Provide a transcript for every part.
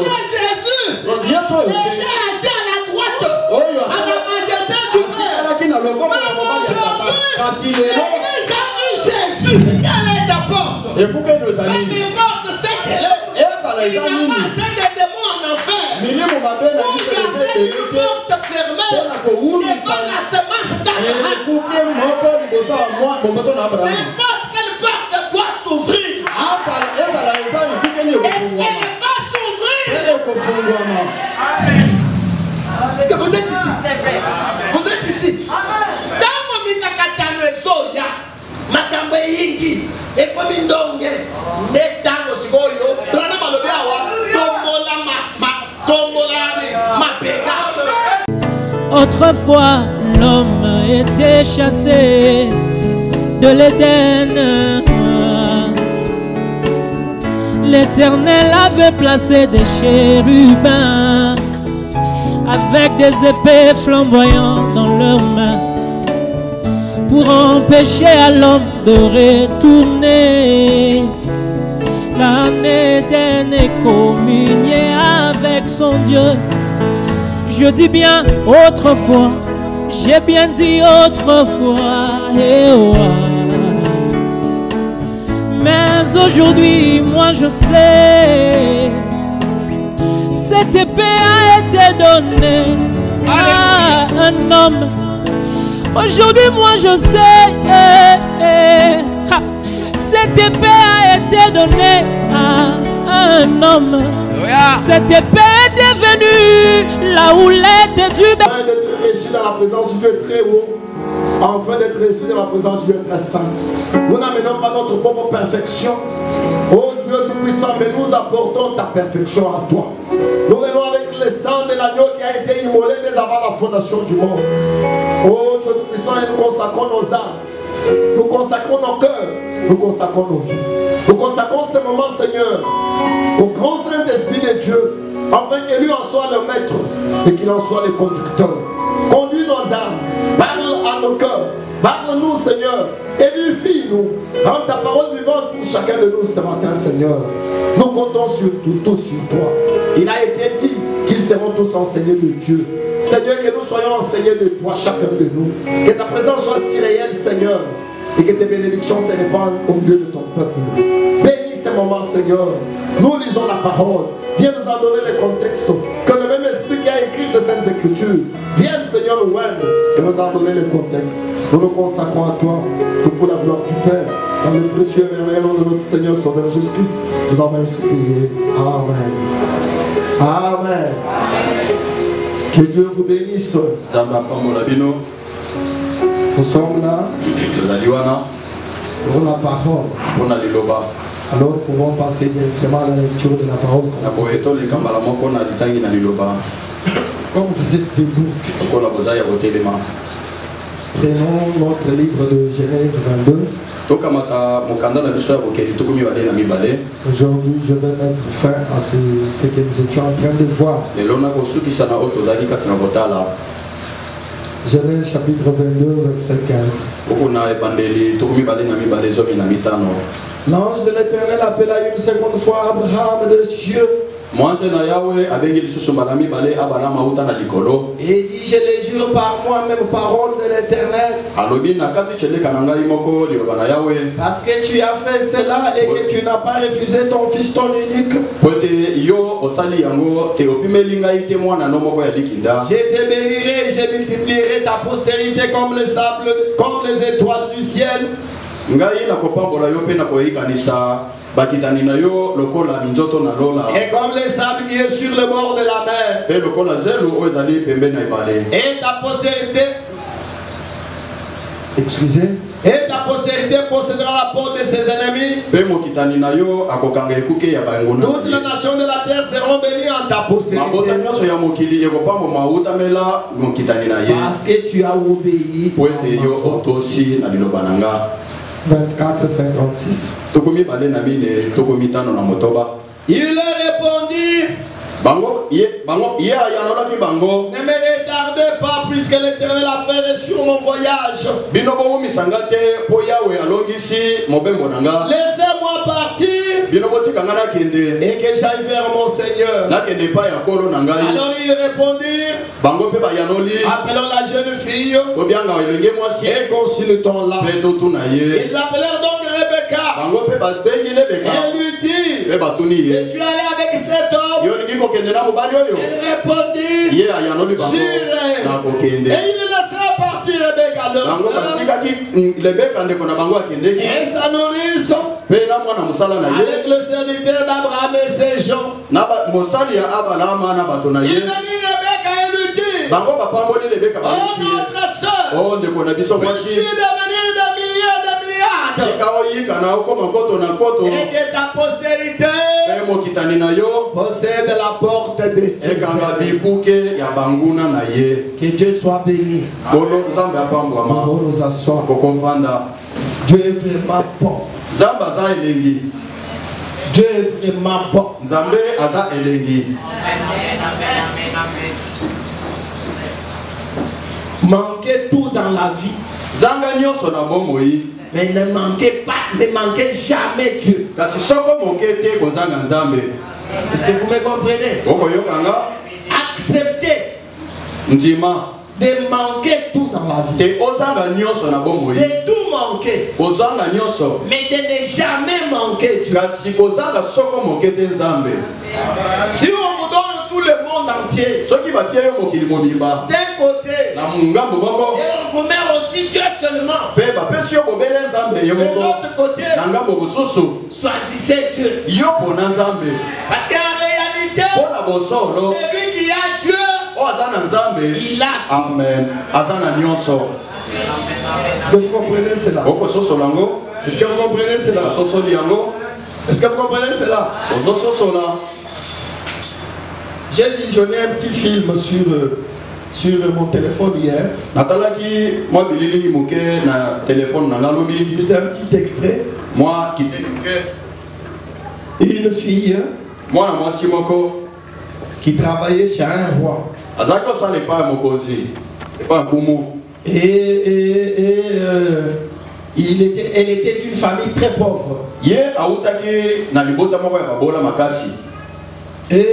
Jésus était assis à la droite, à la majesté du Père. L'église a eu Jésus. Quelle est ta porte? Peu importe ce qu'elle est. Il n'a pas assez de démons en enfer pour garder une porte fermée devant la semence d'Abraham. N'importe quelle porte doit s'ouvrir. Et elle va s'ouvrir. Est-ce que vous êtes ici? Vous êtes ici? Dans mon mikakatano ezoya, makambo yingi, ekomi ndonge, netango sikoyo, blana malobe awa, tombola mapeka. Autrefois, l'homme était chassé de l'Éden. L'Éternel avait placé des chérubins avec des épées flamboyantes dans leurs mains pour empêcher à l'homme de retourner dans l'Éden et communier avec son Dieu. Je dis bien autrefois, j'ai bien dit autrefois, mais aujourd'hui, moi je sais, cette épée a été donnée à un homme. Aujourd'hui, moi je sais, cette épée a été donnée à un homme. Cette épée est devenue la houlette du bébé. Afin d'être reçu dans la présence du Dieu très haut, afin d'être reçu dans la présence du Dieu très saint. Nous n'amenons pas notre propre perfection. Oh Dieu Tout-Puissant, mais nous apportons ta perfection à toi. Nous venons avec le sang de l'agneau qui a été immolé dès avant la fondation du monde. Oh Dieu Tout-Puissant, et nous consacrons nos âmes. Nous consacrons nos cœurs. Nous consacrons nos vies. Nous consacrons ce moment, Seigneur, au grand Saint-Esprit de Dieu, afin que lui en soit le maître et qu'il en soit le conducteur. Conduis nos âmes, parle à nos cœurs, parle-nous, Seigneur, édifie-nous, rends ta parole vivante pour chacun de nous ce matin, Seigneur. Nous comptons sur tout, tous sur toi. Il a été dit qu'ils seront tous enseignés de Dieu. Seigneur, que nous soyons enseignés de toi, chacun de nous. Que ta présence soit si réelle, Seigneur, et que tes bénédictions se répandent au milieu de ton peuple. Bénis ces moments, Seigneur. Nous lisons la parole. Viens nous en donner le contexte. Que le même esprit qui a écrit ces saintes écritures vienne, Seigneur, nous aider et nous en donner le contexte. Nous nous consacrons à toi, tout pour la gloire du Père. Dans le précieux et merveilleux nom de notre Seigneur Sauveur Jésus-Christ, nous avons ainsi prié. Amen. Amen. Que Dieu vous bénisse. Nous sommes là pour la parole. Alors nous pouvons passer directement à la lecture de la parole. Comme vous êtes debout, prenons notre livre de Genèse 22. Aujourd'hui, je vais mettre fin à ce que nous étions en train de voir. Genèse chapitre 22, verset 15. L'ange de l'Éternel appela une seconde fois Abraham de cieux. Et dit, je les jure par moi-même, parole de l'Éternel, parce que tu as fait cela et que tu n'as pas refusé ton fils, ton unique. Je te bénirai, je multiplierai ta postérité comme le sable, comme les étoiles du ciel. Et comme le sable qui est sur le bord de la mer. Et ta postérité, excusez, et ta postérité possédera la porte de ses ennemis. Toutes les nations de la terre seront bénies en ta postérité. Parce que tu as obéi. 24, 56. Il leur répondit, ne me retardez pas puisque l'Éternel a fait sur mon voyage. Laissez-moi partir et que j'aille vers mon Seigneur. Alors ils répondirent, appelons la jeune fille et consultons-la. Ils appelèrent donc Rebecca et lui dirent, es-tu allé avec cet homme? Elle répondit, j'irai. Et il laissa partir Rebecca, leur sœur, et sa nourrice, avec le serviteur d'Abraham et ses gens. Il venit Rebecca et lui dit, oh notre sœur, veux-tu devenir des milliers de milliards? Et que ta postérité possède la porte des cieux. Que Dieu soit béni. Nous allons nous asseoir. Dieu est vraiment bon. Dieu est vraiment bon. Manquez tout dans la vie. Mais ne manquez pas, ne manquez jamais Dieu. Est-ce que vous me comprenez? Acceptez de manquer tout dans la vie. De tout manquer. Mais de ne jamais manquer Dieu. Si on vous donne tout le monde entier, d'un côté, et on vous met aussi Dieu seulement, de l'autre côté, choisissez Dieu. Parce qu'en réalité, celui qui a Dieu, il a. Amen. Est-ce que vous comprenez cela? Est-ce que vous comprenez cela? Est-ce que vous comprenez cela? J'ai visionné un petit film sur mon téléphone hier. Juste un petit extrait. Une fille qui travaillait chez un roi. Elle était d'une famille très pauvre. Et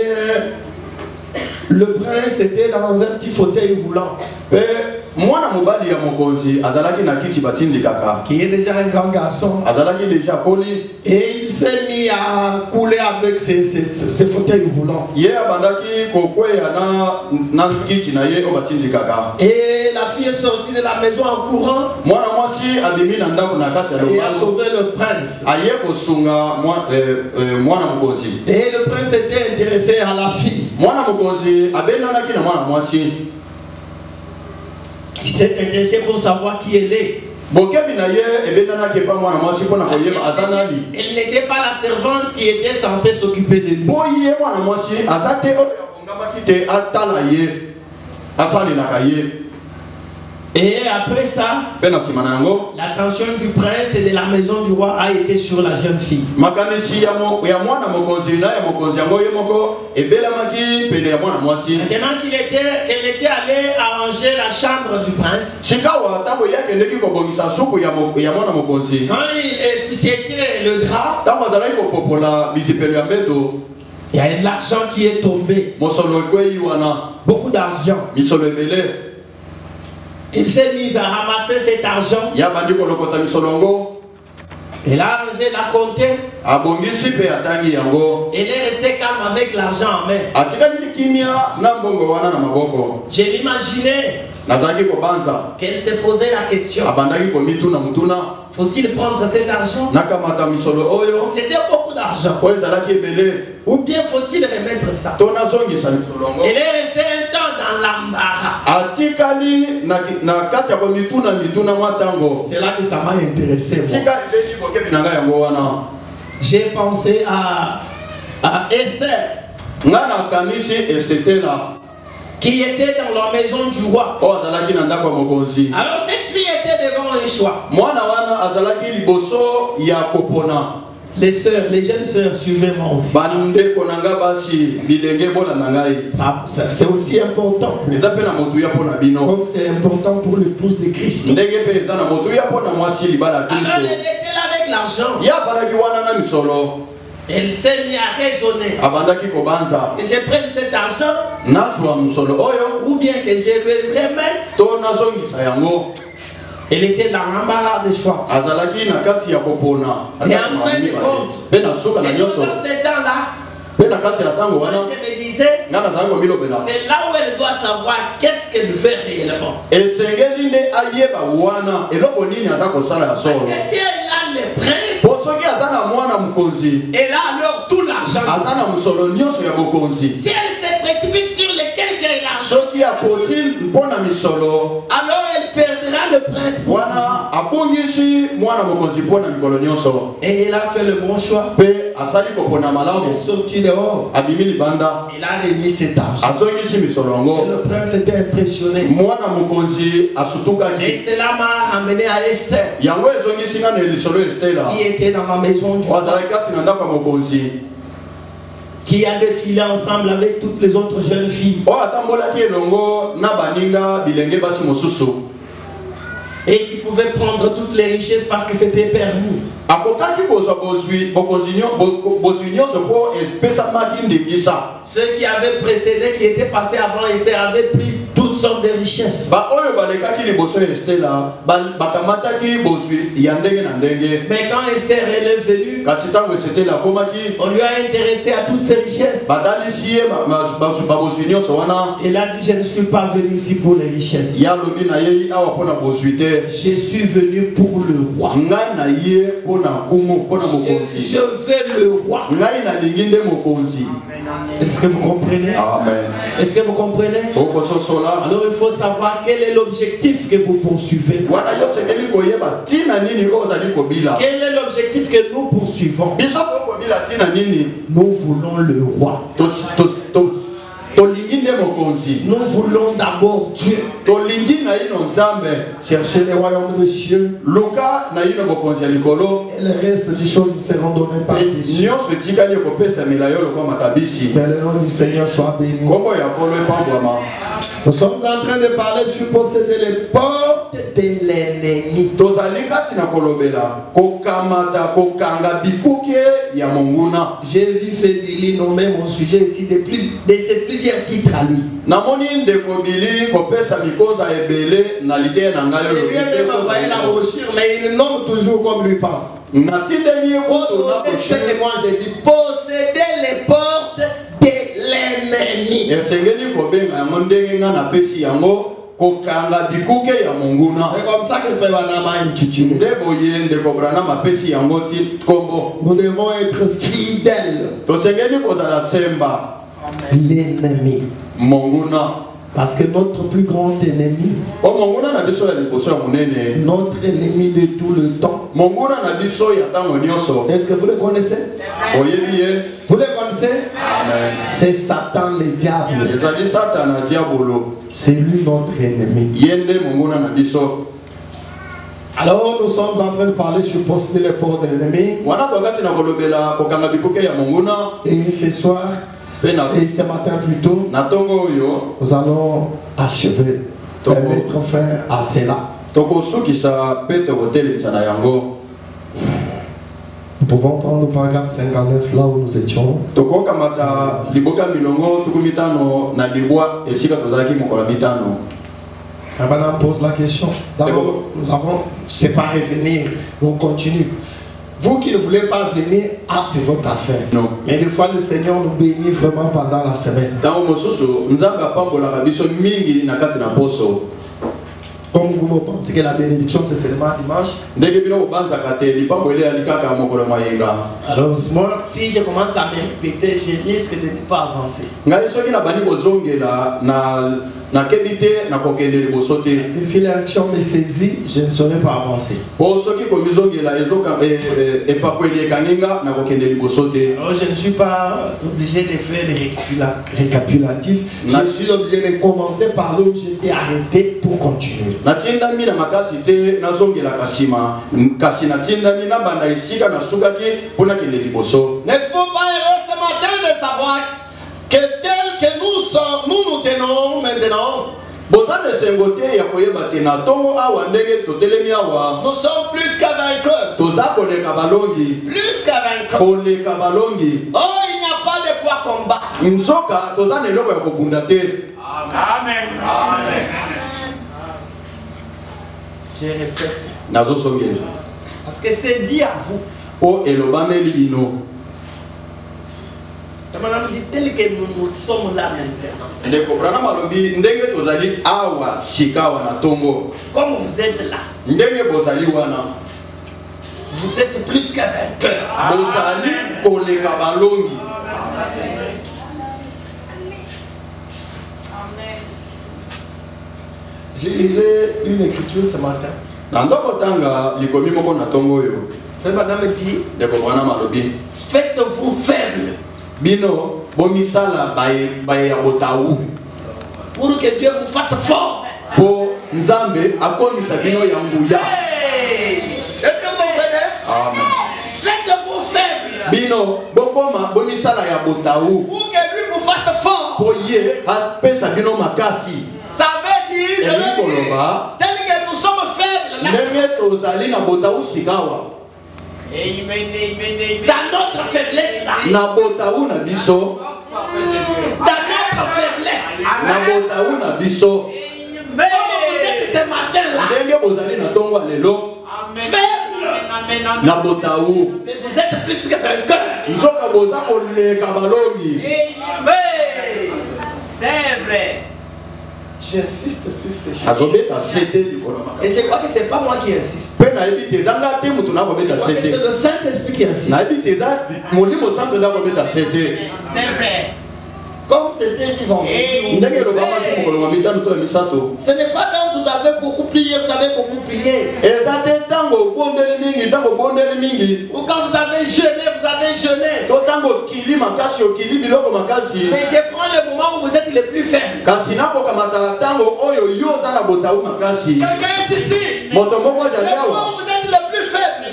le prince était dans un petit fauteuil roulant. Qui est déjà un grand garçon. Et il s'est mis à couler avec ses fauteuils roulants. Et la fille est sortie de la maison en courant. Et a sauvé le prince. Et le prince était intéressé à la fille. Il s'est intéressé pour savoir qui elle est. Elle n'était pas la servante qui était censée s'occuper de lui. Et après ça, l'attention du prince et de la maison du roi a été sur la jeune fille. Maintenant qu'elle était allée arranger la chambre du prince, quand c'était le drap, il y a de l'argent qui est tombé. Beaucoup d'argent. Il s'est mis à ramasser cet argent. Il a arrangé la compter. Il est resté calme avec l'argent en main. J'ai imaginé qu'elle s'est posé la question. Faut-il prendre cet argent? C'était beaucoup d'argent. Ou bien faut-il remettre ça? Elle est restée un temps dans l'embarras. C'est là que ça m'a intéressé. J'ai pensé à Esther, qui était dans la maison du roi. Alors cette fille était devant un choix. Les sœurs, les jeunes sœurs, suivez-moi aussi. C'est aussi important pour comme c'est important pour l'épouse de Christ. Alors elle était là avec l'argent. Elle s'est mise à raisonner. Que je prenne cet argent ou bien que je le remette. Elle était dans l'embarras de choix. Et en fin de compte, et dans ce temps-là, moi je me disais, c'est là où elle doit savoir qu'est-ce qu'elle fait réellement. Parce que si elle a le prince, elle a alors tout l'argent. Si elle se précipite sur lequel qu'elle a l'argent, alors elle perdra le prince. Et elle a fait le bon choix. Elle est sortie dehors. Il a remis cet argent. Et le prince était impressionné. Et cela m'a amené à Esther, qui était dans ma maison du roi, qui a défilé ensemble avec toutes les autres jeunes filles. Et qui pouvait prendre toutes les richesses parce que c'était permis. Ceux qui avaient précédé, qui étaient passés avant Esther, avaient pris toutes sortes de richesses. Mais quand Esther est venue, on lui a intéressé à toutes ces richesses. Elle a dit, je ne suis pas venu ici pour les richesses. Je suis venu pour le roi. Je veux le roi. Est-ce que vous comprenez? Est-ce que vous comprenez? Alors il faut savoir quel est l'objectif que vous poursuivez. Quel est l'objectif que nous poursuivons? Nous voulons le roi. Nous voulons d'abord Dieu. Cherchez les royaumes de cieux. Et le reste des choses seront données par Dieu. Que le nom du Seigneur soit béni. Nous sommes en train de parler sur posséder les portes de l'ennemi. J'ai vu Fébili nommer mon sujet ici de ses plusieurs titres à lui. Je lui ai même envoyé la brochure, mais il nomme toujours comme lui passe. Ce que moi j'ai dit, posséder les portes de l'ennemi. C'est comme ça que Frère Branham a intitulé. Nous devons être fidèles. L'ennemi. Parce que notre plus grand ennemi, notre ennemi de tout le temps, est-ce que vous le connaissez? Vous le connaissez? C'est Satan le diable. C'est lui notre ennemi. Alors nous sommes en train de parler sur posséder les portes de l'ennemi. Et ce soir et ce matin plutôt, nous allons achever et mettre fin à cela. Nous pouvons prendre le paragraphe 59 là où nous étions. Madame pose la question. D'abord, nous avons, c'est pas revenir, on continue. Vous qui ne voulez pas venir, c'est votre affaire. Non. Mais des fois, le Seigneur nous bénit vraiment pendant la semaine. Comme vous pensez que la bénédiction c'est seulement dimanche. Alors moi, si je commence à me répéter, je risque de ne pas avancer. Parce que si l'action me saisit, je ne saurais pas avancer. Alors je ne suis pas obligé de faire les récapitulatifs. Je suis obligé de commencer par là où j'étais arrêté pour continuer. N'êtes-vous pas heureux ce matin de savoir que tel que nous sommes, nous tenons maintenant Nous sommes plus qu'à vainqueurs. Plus qu'à vainqueurs. Oh, il n'y a pas de quoi combattre. Amen. Je répète. Parce que c'est dit à vous. Tel que nous sommes là maintenant. Comme vous êtes là, vous êtes plus qu'un vainqueur. Je lisais une écriture ce matin. Madame dit, faites-vous faible. Pour que Dieu vous fasse fort. Est-ce que vous comprenez? Faites-vous faible. Pour que lui vous fasse fort. Ça veut dire tel que nous sommes faibles. Dans notre faiblesse là. Dans notre faiblesse. Comme vous êtes ce matin là. Faible. Mais vous êtes plus que vainqueur. C'est vrai. J'insiste sur ces choses. Et je crois que ce n'est pas moi qui insiste. Je crois que c'est le Saint-Esprit qui insiste. C'est vrai. Comme c'était dit vendredi. Ce n'est pas quand vous avez beaucoup prié, vous avez beaucoup prié. Ou quand vous avez jeûné, vous avez jeûné. Mais je prends le moment où vous êtes le plus faible. Quelqu'un est ici. Le moment où vous êtes le plus faible.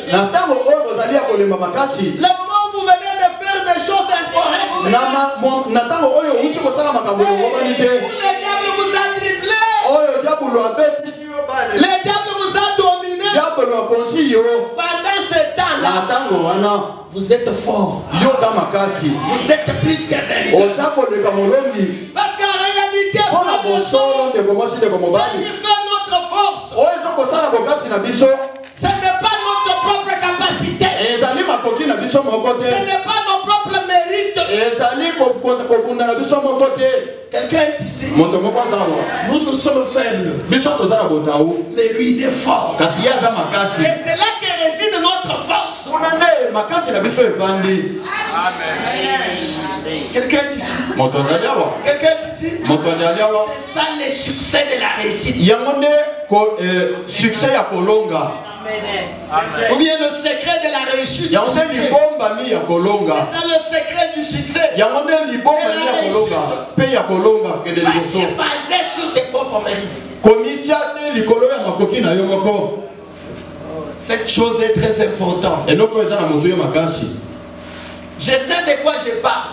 Le moment où vous venez de faire des choses incorrectes. Où le diable vous a dribblé. Le diable vous a dominé. Pendant ce temps-là, vous êtes fort. Vous êtes plus que vainqueur. Parce qu'en réalité, ce qui fait notre force, ce n'est pas notre propre capacité. Ce n'est pas nos propres mérites. Quelqu'un est ici. Nous sommes faibles. Mais lui il est fort. Et c'est là que réside notre force. Quelqu'un est ici. Quelqu'un est ici. C'est ça le succès de la réussite. Ou bien le secret de la réussite. C'est ça le secret du succès. C'est basé sur tes propres mérites. Cette chose est très importante. Je sais de quoi je parle.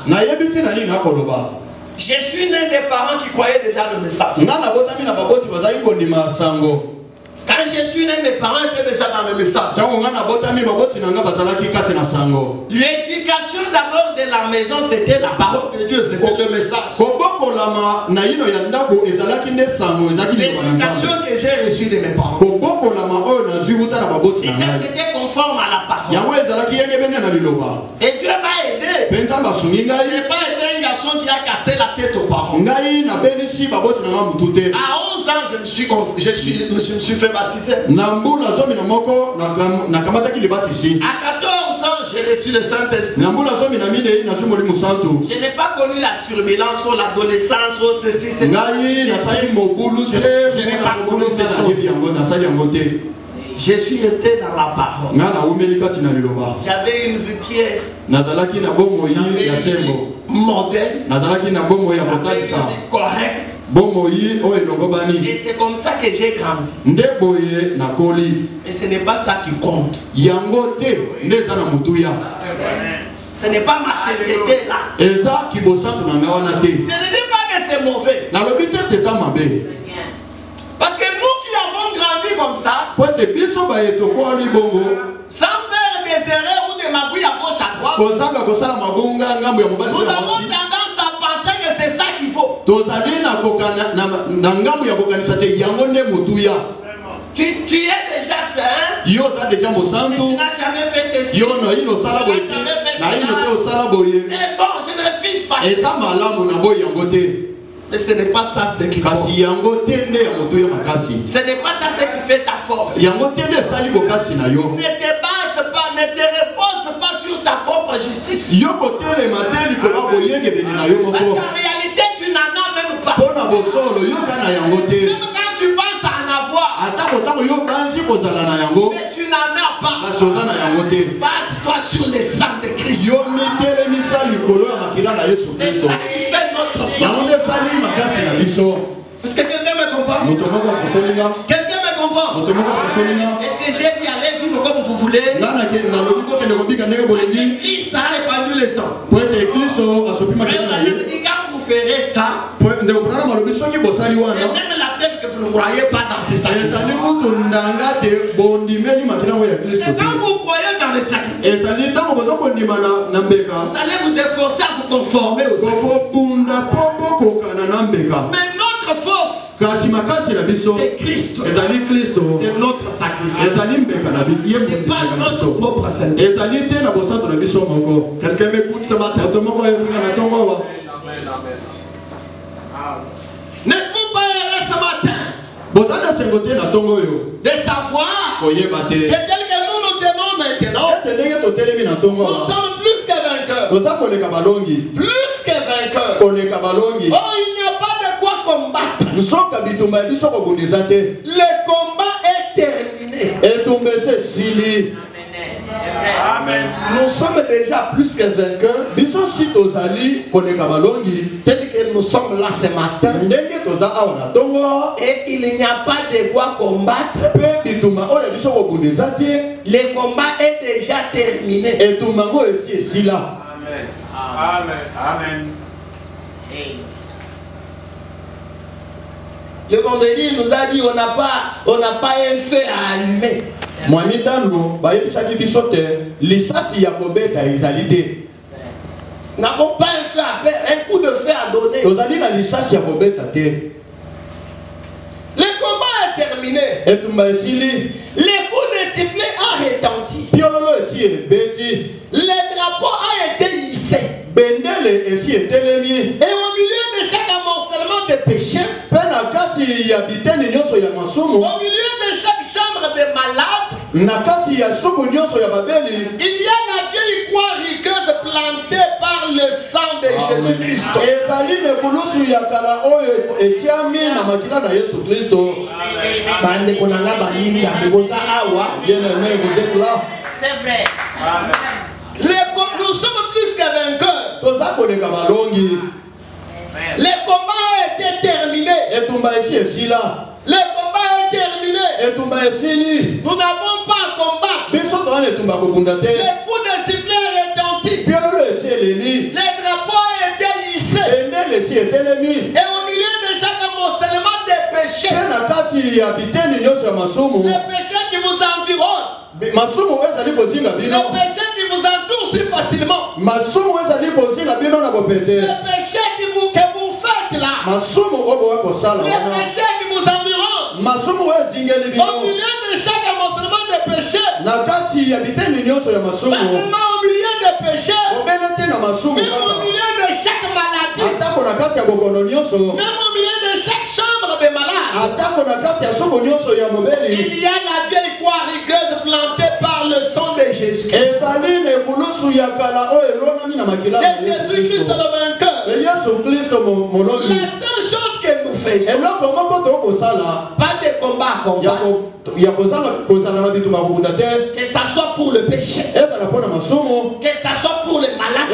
Je suis l'un des parents qui croyaient déjà le message. Quand je suis né, mes parents étaient déjà dans le message. L'éducation d'abord de la maison, c'était la parole de Dieu, c'était le message. L'éducation que j'ai reçue de mes parents. Et c'était conforme à la parole. Et Dieu m'a aidé. Je n'ai pas été un garçon qui a cassé la tête aux parents. À 11 ans, je me suis fait baptiser. À 14 ans, j'ai reçu le Saint-Esprit. Je n'ai pas connu la turbulence ou l'adolescence ou ceci, je n'ai pas connu ces choses. Je suis resté dans la parole. J'avais une vie pièce. J'avais une vie modèle. J'avais une vie correcte. Et c'est comme ça que j'ai grandi. Mais ce n'est pas ça qui compte. Ce n'est pas ma sainteté là. Je ne dis pas que c'est mauvais. Parce que nous qui avons grandi comme ça, sans faire des erreurs ou des magouilles à gauche à droite, nous avons tendance à penser que c'est ça qu'il faut. Tu es déjà saint. Tu n'as jamais fait ceci. Tu n'as jamais fait cela. C'est bon, je ne refuse pas. Mais ce n'est pas ça ce qui compte. Ce n'est pas ça ce qui fait ta force. Ne te base pas, ne te repose pas sur ta propre justice. Parce qu'en réalité, tu n'en as même pas. Même quand tu penses à en avoir, mais tu n'en as pas. Base-toi sur le sang de Christ. C'est ça qui fait notre force. Est-ce que quelqu'un me comprend? Quelqu'un me comprend? Est-ce que j'ai dit allez vivre comme vous voulez? Est-ce que Christ a répandu le sang? Mais on dit quand vous ferez ça, c'est même la preuve que vous ne croyez pas dans ces sacrifices. C'est quand vous croyez dans les sacrifices, vous allez vous efforcer à vous conformer aux sacrifices. Mais notre force, c'est Christ. C'est notre sacrifice. Ce n'est pas notre propre sacrifice. Quelqu'un m'écoute ce matin? N'êtes-vous pas erré ce matin de savoir que tel que nous nous tenons maintenant, nous sommes plus que vainqueurs. Plus que vainqueurs. Oh, il n'y a pas de quoi combattre. Le combat est terminé. Amen. Nous sommes déjà plus que vainqueurs. Tel que nous sommes là ce matin. Et il n'y a pas de quoi combattre. Le combat est déjà terminé. Amen. Amen. Le vendredi, il nous a dit on n'a pas un feu à allumer. Nous n'avons pas un feu à faire, un coup de feu à donner. Le combat est terminé. Le coup de sifflet a retenti. Le drapeau a été hissé. Et au milieu de chaque amoncellement de péchés, au milieu de chaque chambre de malades, il y a la vieille croix rigueuse plantée par le sang de Jésus-Christ. C'est vrai. Nous sommes plus que vainqueurs. Le combat a été terminé. Le combat est terminé. Nous n'avons pas à combattre. Le coup de sifflet est retenti. Le drapeau a été hissé. Et au milieu de chaque amoncellement de péchés, les péchés qui vous environnent, les péchés qui vous entourent si facilement, les péchés que vous faites là, les péchés qui vous environnent, au milieu de chaque amoncellement de péchés, pas seulement au milieu de péchés, mais au milieu de chaque maladie, même au milieu de chaque chambre de malades, il y a la vieille croix rigueuse plantée par le sang de Jésus-Christ. De Jésus-Christ le vainqueur. La seule chose que nous faisons, pas de combat à combattre, que ça soit pour le péché, que ça soit pour les malades,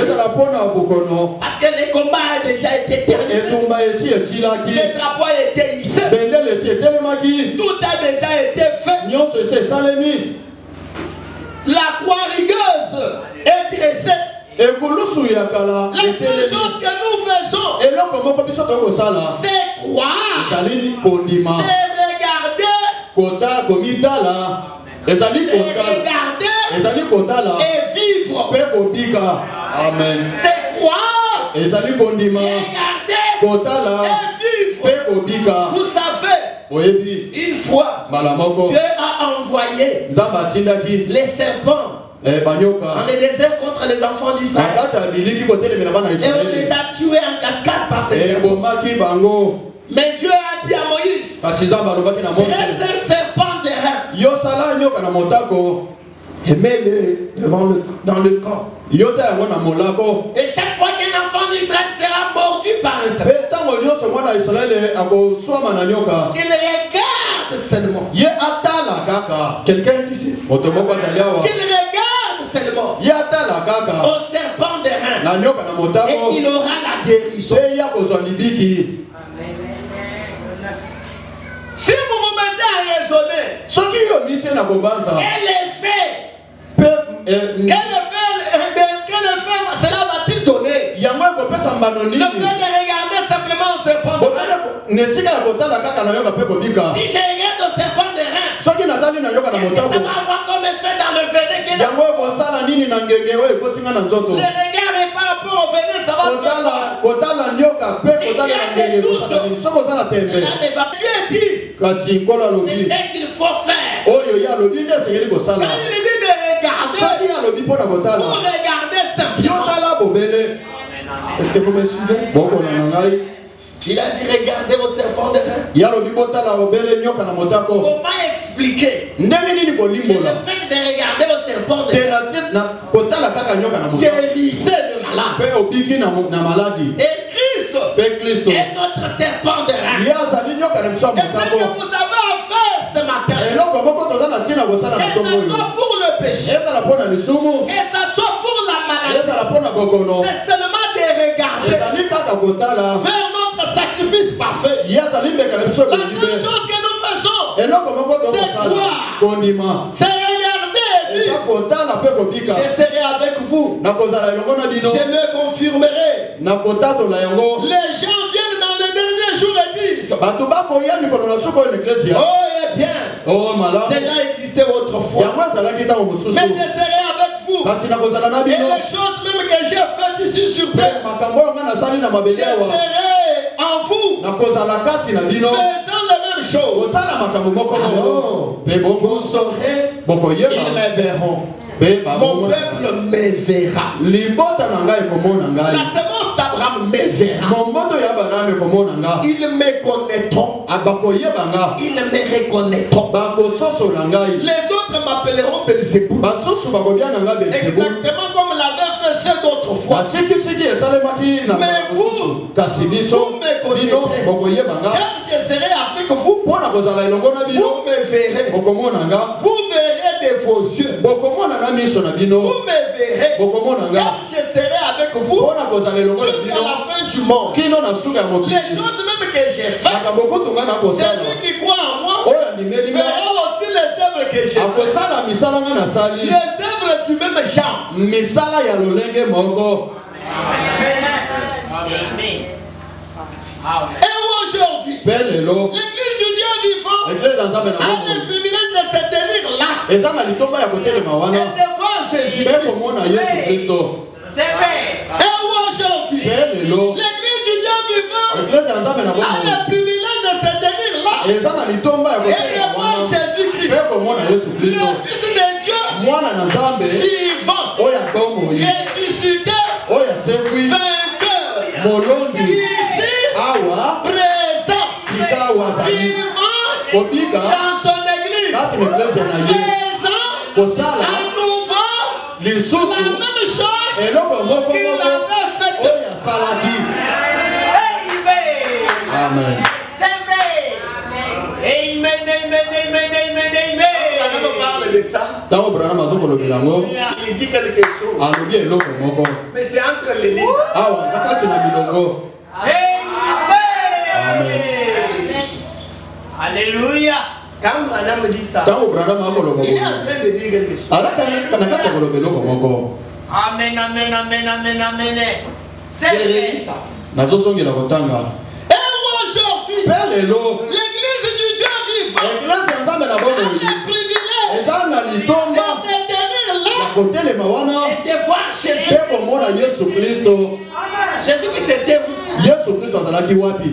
parce que le combat a déjà été terminé, le drapeau a été hissé, tout a déjà été fait. La croix rigueuse est dressée. La seule chose que nous faisons, c'est croire, c'est Kota komitala. Ezali kota. Ezali kota la. Et vivre. Pe kobika. Amen. C'est croire. Ezali kondima. Regarder. Kota la. Et vivre. Pe kobika. Vous savez, une fois, Dieu a envoyé les serpents dans les déserts contre les enfants d'Israël. Et on les a tués en cascade par ces serpents. Mais Dieu a dit à Moïse, dresse un serpent d'airain et mets-le dans le camp. Et chaque fois qu'un enfant d'Israël sera mordu par un serpent, qu'il regarde seulement. Quelqu'un est ici. Qu'il regarde seulement au serpent d'airain et il aura la guérison. Si vous vous mettez à raisonner, quel effet cela va-t-il donner? Le fait de regarder simplement au serpent d'airain. Si je regarde au serpent d'airain, qu'est-ce que ça va avoir comme effet dans le venin qu'il a? Le regard est par rapport au venin, ça va faire. Si tu as des doutes, cela ne va pas. Dieu dit, c'est ce qu'il faut faire. Quand il dit de regarder, pour regarder simplement. Est-ce que vous me suivez? Il a dit regarder au serpent d'airain. Comment expliquer le fait de regarder au serpent d'airain guérissait le malade? Et Christ est notre serpent d'airain. Et ce que vous avez à faire ce matin, que ce soit pour le péché, que ce soit pour la maladie, c'est seulement de regarder vers notre sacrifice parfait. La seule chose que nous faisons, c'est croire, c'est regarder et vivre. Je serai avec vous, je le confirmerai. Les gens viennent dans le dernier jour et disent, oh eh bien, cela existait autrefois, mais je serai avec vous. Et les choses même que j'ai faites ici sur terre, je serai en vous, faisant les mêmes choses. Alors, vous saurez, ils me verront. Mon peuple me verra. La semence d'Abraham me verra. Ils me connaîtront. Ils me reconnaîtront. Les autres m'appelleront Belzéboul. Exactement comme l'avait fait ceux d'autres fois. Mais vous me connaîtrez. Car je serai avec vous. Vous me verrez. Vous verrez de vos yeux. Vous me verrez. Car je serai avec vous jusqu'à la fin du monde. Les choses même que j'ai faites, celui qui croit en moi verra aussi les œuvres que j'ai faites. Les œuvres du même genre. Et aujourd'hui, l'église du Dieu vivant a le privilège de se tenir là et de voir Jésus-Christ. C'est vrai. Et aujourd'hui, l'église du Dieu vivant a le privilège de se tenir là et de voir Jésus-Christ, le Fils de Dieu, vivant, ressuscité, vainqueur, ici, présent, vivant dans son église, faisant à nouveau la même chose qu'il avait faite. Amen. C'est vrai. Amen, amen, amen, amen, amen. De ça. Il dit quelque chose. Mais c'est entre les lignes. Amen. Alléluia. Quand Madame dit ça, il est en train de dire quelque chose. Amen, amen, amen, amen, amen. C'est vrai ça. Et aujourd'hui, l'église du Dieu vivant na bongo le privilège eza na litomba de se tenir là kotelema wana et de voir Jésus. mpe komona Yesu Kristo. Jésus-Christ était où? Yesu Kristo azalaki wapi?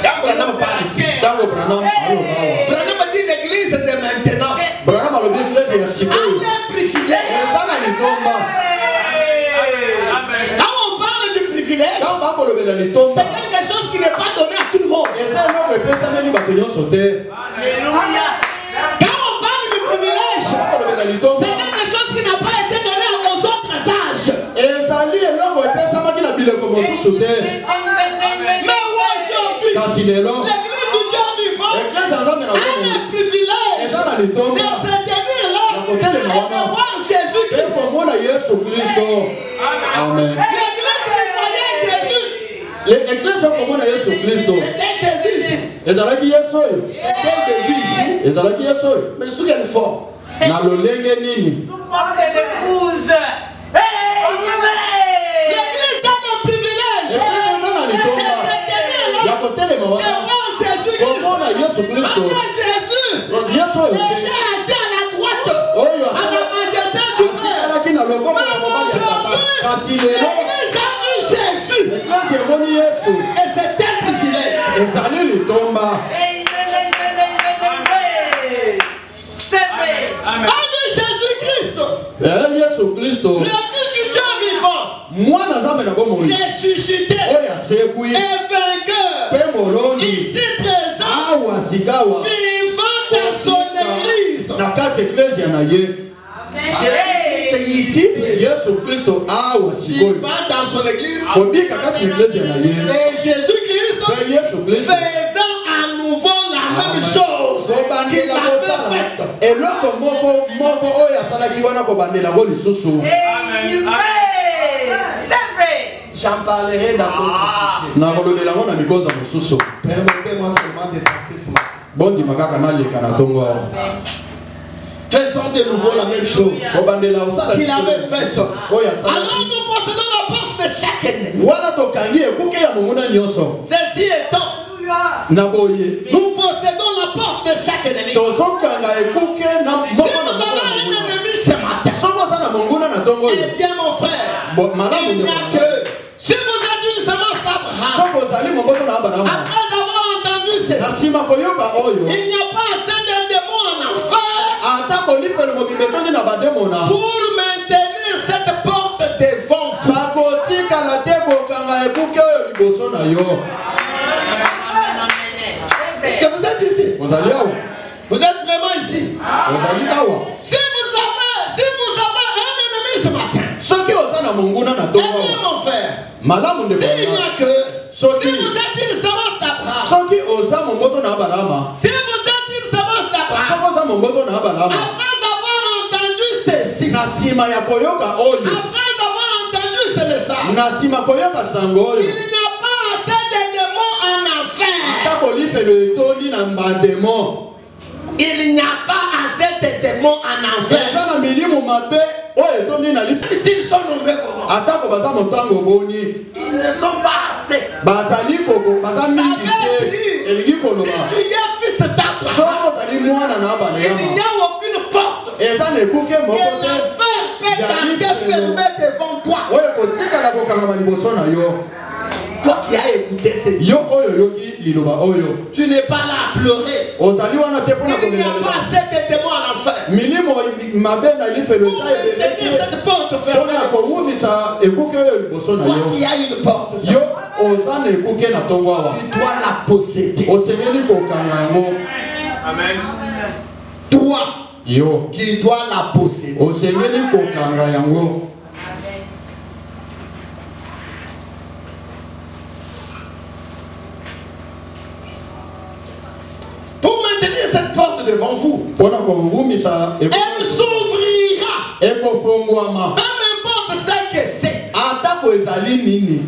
Quand Branham parle ici, Ntango Branham aloba awa. Branham dit l'église de maintenant. Branham alobi eglise ya sikoyo Un privilège. eza na litomba. Quand on parle du privilège, Ntango bakolobela litomba c'est quelque chose qui n'est pas donné à tout le monde. eza eloko epesameli bato nyonso te. Quand on parle du privilège, Bakolobela litomba c'est quelque chose qui n'a pas été donné aux autres âges. ezali eloko epesamaki na bileko mosusu te. Mais aujourd'hui, Kasi lelo l'église du Dieu vivant eglise ya Nzambe na a bongo le privilège eza na de litomba se tenir là ya kotelema et de wana voir mpe Jésus-Christ. komona Yesu Kristo. Amen. L'église qui voyait Jésus, L'église okomona Yesu Kristo c'était Jésus ici. ezalaki Yesu oyo C'était Jésus ici. ezalaki Yesu oyo Mais sous quelle forme? na lolenge nini? L'église a le privilège Eglise eza na de litomba se tenir ya là kotelema et wana voir Jésus-Christ. komona Yesu Kristo. Maintenant, Jésus Yesu oyo était assis à la droite, oyo à la majesté du Père. asalaki na loboko ya mobali ya Tata. Kasi lelo L'église a vu Jésus eglise emoni Yesu et c'était un privilège. ezali litomba. A vu Jésus-Christ, Yesu Kristo le Fils du Dieu vivant, mwana Nzambe na bomoi ressuscité oyo asekwi et vainqueur, mpe molongi ici présent, awa sikawa vivant dans son église. na kati eklezia na ye. Jésus-Christ ici, Yesu Kristo awa sikoyo vivant dans son église. kobika kati eklezia na ye. Et Jésus-Christ mpe Yesu Kristo faisant à nouveau la même chose qu'il kobandela avait kosala faite. eloko moko oyo asalaki wana kobandela ngo lisusu. J'en parlerai dans d'autres sujets. nakolobela ngo na mikonza mosusu. Permettez-moi seulement de passer ce matin. bondima kaka naleka na ntongo awa. Faisons de nouveau la même chose kobandela osala qu'il avait fait. oyo Alors asalaki nous possédons la porte de chaque ennemi. wana tokangi ekuke ya monguna nyonso. Ceci étant, na boye nous possédons la porte de chaque ennemi. tozokanga ekuke na Si vous avez un ennemi ce matin, soko oza na monguna na ntongo oyo eh bien mon frère, malamu il n'y a que, si vous êtes une semence d'Abraham, soko ozali moboto na Abrahamu après avoir entendu na ceci, nsima koyoka oyo il n'y a pas assez de démons en enfer ata kolifela mobimbe tondi na bademona pour maintenir cette porte devant vous. bakotikala te kokanga ekuke oyo liboso na yo. Est-ce que vous êtes ici? ozali awa Vous êtes vraiment ici? ozali awa Si vous avez un ennemi ce matin, soki oza na monguna na eh ntongo bien awa mon frère, malamu s'il n'y ndeko a que, Soki. si vous êtes une semence d'Abraham, soki oza moboto na Abrahama si vous êtes une semence d'Abraham, soko oza moboto na Abrahama après avoir entendu ceci, na nsima ya koyoka oyo après avoir entendu ce message, na nsima koyoka sango il oyo n'y a pas assez de démons en enfer. ata kolifelo etondi na mbandemo Il n'y a pas assez de démons en enfer. eza na milimo mabe oyo etondi na life Même s'ils sont nombreux comment? atako baza motango boni Ils ne sont pas assez. bazali koko baza mingi te elingi koloba Si tu es fils d'Abraham, soko ozali mwana na il Abrahama n'y a aucune porte eza na ekuke que moko te l'enfer peut garder fermée devant toi. oyo kotikala kokangama liboso na yo. Toi qui as écouté ce yo oyo yoki liloba oyo tu n'es pas là à pleurer. ozali wana te mpona Il n'y a pas komelela assez de démons en enfer. milimo mabe na lifelo Pour eza ebele maintenir te cette porte mpona fermée. kowumisa ekuke oyo liboso na Toi yo. qui as une porte, ça, Yo oza na ekuke na ntongo awa tu dois la posséder. osengeli kokanga yango. Toi, Yo tu dois la posséder. osengeli kokanga yango. Pour maintenir cette porte devant vous, mpona kowumisa elle s'ouvrira. ekofongwama Peu importe ce que c'est. atako ezali nini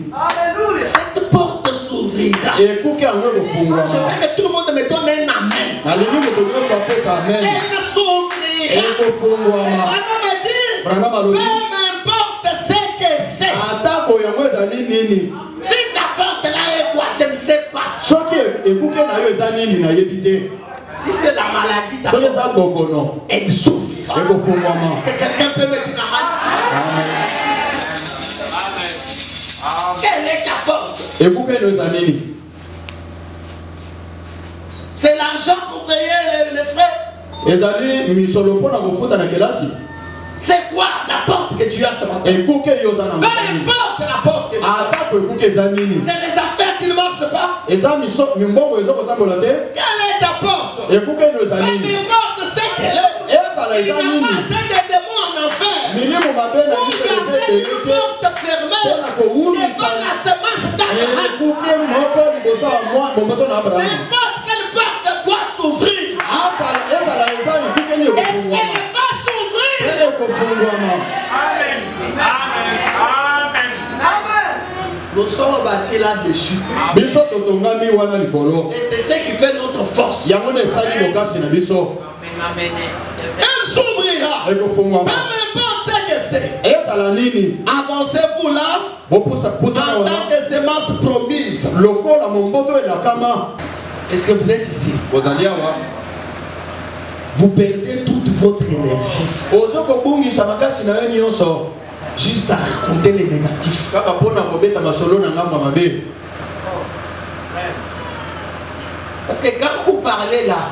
Cette porte s'ouvrira. ekuke yango Je ekofongwama. veux que tout le monde me donne un amen. nalingi moto nyonso apesa amen. Elle s'ouvrira. ekofongwama. Maintenant me dit, Branham peu alobi importe ce que c'est. atako yango ezali nini Si ta porte là est quoi, je ne sais pas. soki ekuke na yo eza nini nayebi te. Si c'est la maladie, elle souffrira. Est-ce que quelqu'un peut me dire Amen? Quelle est ta porte? C'est l'argent pour payer les frais. C'est quoi la porte que tu as ce matin? Peu importe la porte que tu as. C'est les affaires qui ne marchent pas. Quelle est ta porte? Peu importe ce qu'elle est. Il n'y a pas assez de démons en enfer pour garder une porte fermée devant la semence d'Abraham. N'importe quelle porte doit s'ouvrir. Et elle va s'ouvrir. Amen. Nous sommes bâtis là-dessus. Et c'est ce qui fait notre force. Elle s'ouvrira. Peu importe ce que c'est. Avancez-vous là en tant que semence promise. Est-ce que vous êtes ici? Vous perdez toute votre énergie juste à raconter les négatifs. Parce que quand vous parlez là,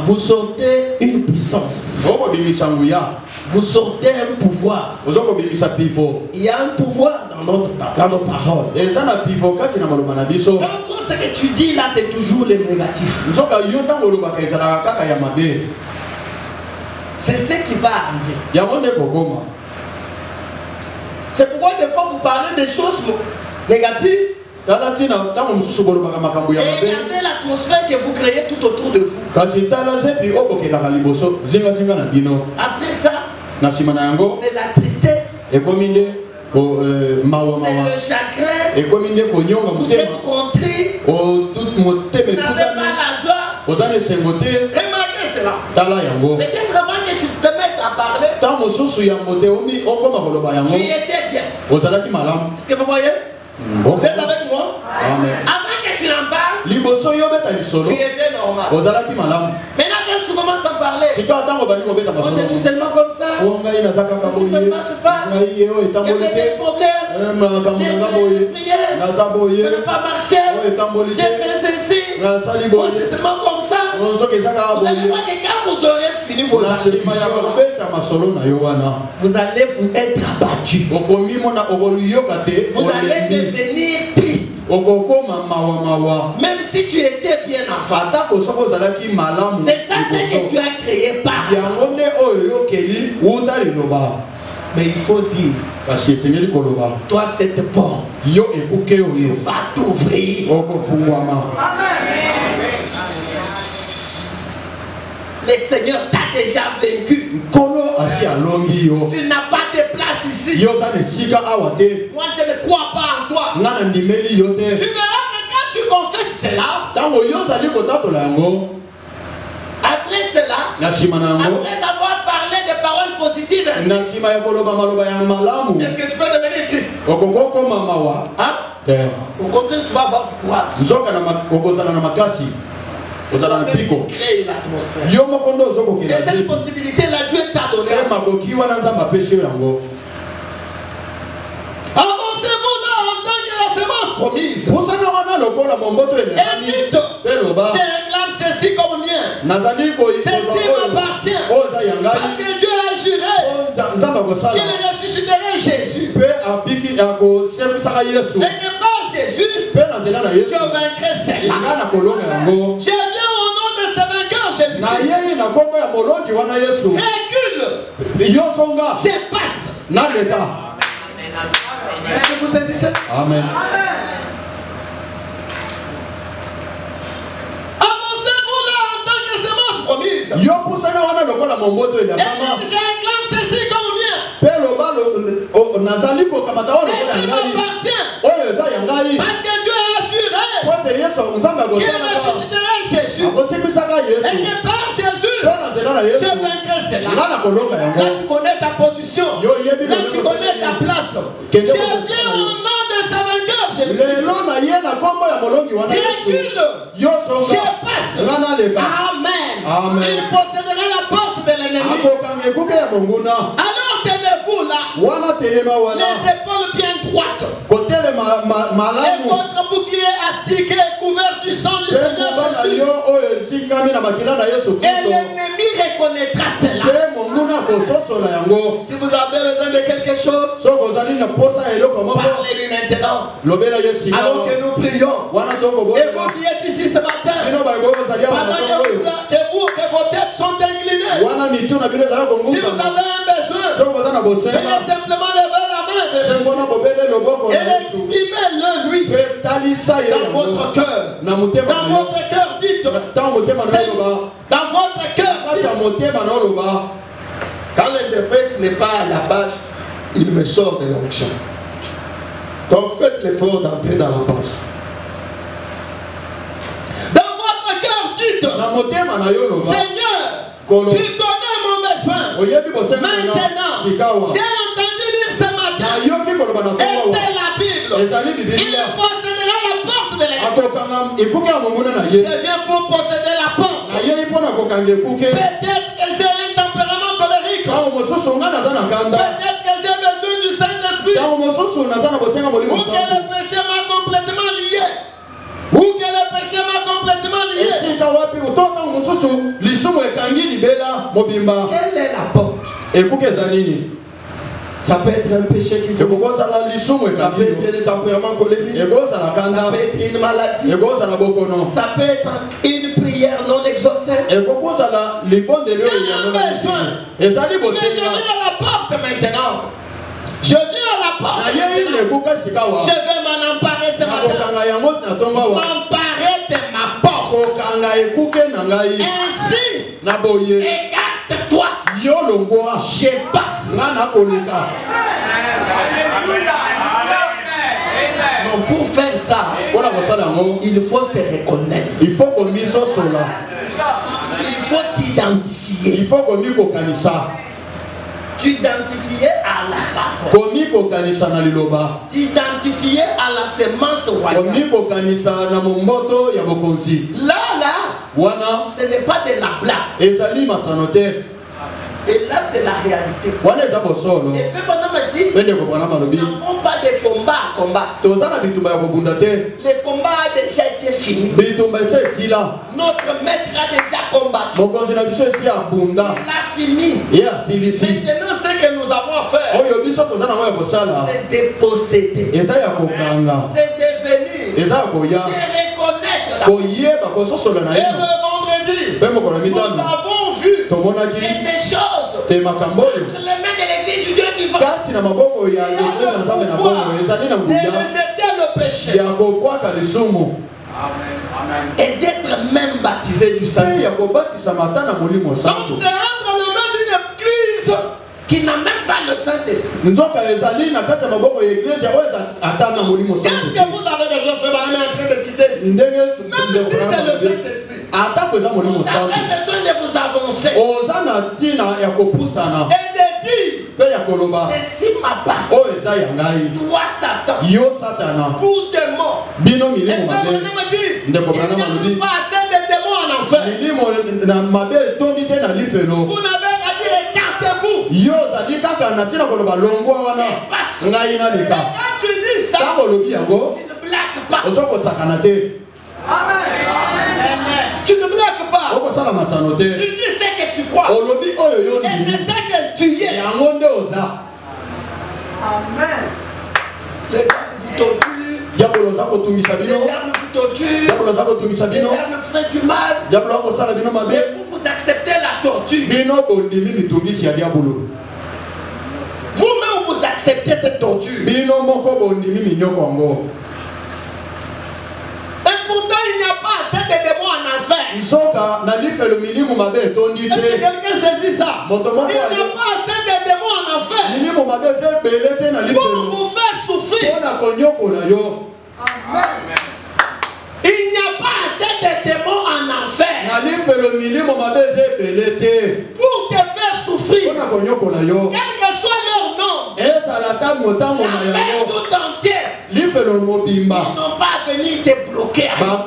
vous sortez une puissance. Vous sortez un pouvoir. Il y a un pouvoir dans nos paroles. Donc ce que tu dis là, c'est toujours le négatif. C'est ce qui va arriver. C'est pourquoi des fois vous parlez des choses négatives. Et regardez l'atmosphère que vous créez tout autour de vous. Après ça, c'est la tristesse. C'est le chagrin. Vous êtes contrit. Vous n'avez pas la joie. Remarquez cela. Peut-être avant que tu te mettes à parler, tu étais bien. Est-ce que vous voyez? Vous êtes avec moi? Amen. Avant que tu n'en parles, tu étais normal. Maintenant quand tu commences à parler, oh, je suis seulement comme ça. Si ça ne marche pas, il y avait des problèmes. J'ai essayé de prier, ça n'a pas marché. J'ai fait ceci. Oh, c'est seulement comme ça. Vous allez voir que quand vous aurez fini vos attributions, vous allez vous être abattu. Vous allez devenir triste. Même si tu étais bien avant. C'est ça ce que tu as créé par. Mais il faut dire, toi cette porte va t'ouvrir. Amen. Le Seigneur t'a déjà vaincu. Tu n'as pas de place ici. Moi je ne crois pas en toi. Tu verras que quand tu confesses cela, après cela, après avoir parlé de paroles positives, est-ce que tu peux devenir triste? Hein? Au contraire, tu vas avoir du courage. Créer l'atmosphère. Et cette possibilité-là, Dieu t'a donné. Avancez-vous là en tant que la semence promise. Et dites, je réclame ceci comme mien. Ceci m'appartient. Parce que Dieu a juré qu'il ressusciterait Jésus. Et que par Jésus, je vaincrai celle-là. Je viens au nom de ce vainqueur Jésus. Recule. Je passe. Est-ce que vous saisissez? Amen. Avancez-vous là en tant que semence promise. Et je réclame ceci comme mien. Ceci m'appartient. Parce que Dieu a juré qu'il ressusciterait Jésus. Et que par Jésus, je vaincrai cela. Là tu connais ta position. Là tu connais ta place. Je viens au nom de ce vainqueur Jésus. Je passe. Amen. Il possédera la porte de l'ennemi. Alors tenez-vous là. Les épaules bien droites. Et votre bouclier astique est couvert du sang du Seigneur Jésus. Et l'ennemi reconnaîtra cela. Si vous avez besoin de quelque chose, parlez-lui maintenant. Alors que nous prions. Et vous qui êtes ici ce matin, pendant que vos têtes sont inclinées, si vous avez un besoin, veuillez simplement lever la main de Jésus et exprimez-le lui dans votre cœur. Dans votre cœur, dites. Dans votre cœur, dites. Quand l'interprète n'est pas à la base, il me sort de l'onction. Donc faites l'effort d'entrer dans la base. Dans votre cœur, dites. Seigneur, tu connais mon besoin. Maintenant, j'ai entendu dire ce matin, et c'est la Bible, il possédera la porte de l'ennemi. Je viens pour posséder la porte. Peut-être que j'ai un tempérament colérique. Peut-être que j'ai besoin du Saint-Esprit. Ou que le péché m'a complètement lié. Ou que le péché m'a complètement lié. Quelle est la porte? Ça peut être un péché qui vous... Ça peut être un tempérament colérique. Ça peut être une maladie. Ça peut être une prière non exaucée. J'ai un besoin. Mais je viens à la porte maintenant. Je viens à la porte. Je vais m'en emparer ce matin. M'emparer de ma porte. Ainsi, écarte-toi. Je passe. Donc pour faire ça, il faut se reconnaître. Il faut t'identifier. T'identifier à la parole. T'identifier à la semence royale. Là, ce n'est pas de la blague. Et là, c'est la réalité. Et fait pendant ma dit, nous n'avons pas de combat à combattre. Le combat a déjà été fini. Notre maître a déjà combattu. Il a fini. Maintenant, ce que nous avons à faire, c'est de posséder. C'est de venir. Et reconnaître la parole. Et le vendredi, nous avons vu que ces choses entre les mains de l'église du Dieu vivant, il a le pouvoir de rejeter le péché et d'être même baptisé du Saint-Esprit. Donc c'est entre les mains d'une église qui n'a même pas le Saint-Esprit. Qu'est-ce que vous avez déjà fait, madame, en train de citer ici? Même si c'est le Saint-Esprit, vous avez besoin de vous avancer et de dire, ceci m'appartient. Toi, Satan, vous démons. Et puis vous me dites, il n'y a pas assez de démons en enfer. Vous n'avez qu'à dire, écartez-vous. Et quand tu dis ça, tu ne blagues pas. Amen. Tu ne blagues pas. Tu dis ce que tu crois. Et c'est ce que tu es. Amen. Les gars vous torturent. Les gars vous torturent. Les gars vous font du mal. Mais vous acceptez la torture. Vous-même vous acceptez cette torture. Et pourtant il n'y a pas assez de démons en enfer. Est-ce que quelqu'un saisit ça? Il n'y a pas assez de démons en enfer pour vous faire souffrir. Amen. Il n'y a pas assez de démons en enfer pour te faire souffrir. Quel que soit leur nom, tout entière. Ils n'ont pas à venir te bloquer. Toi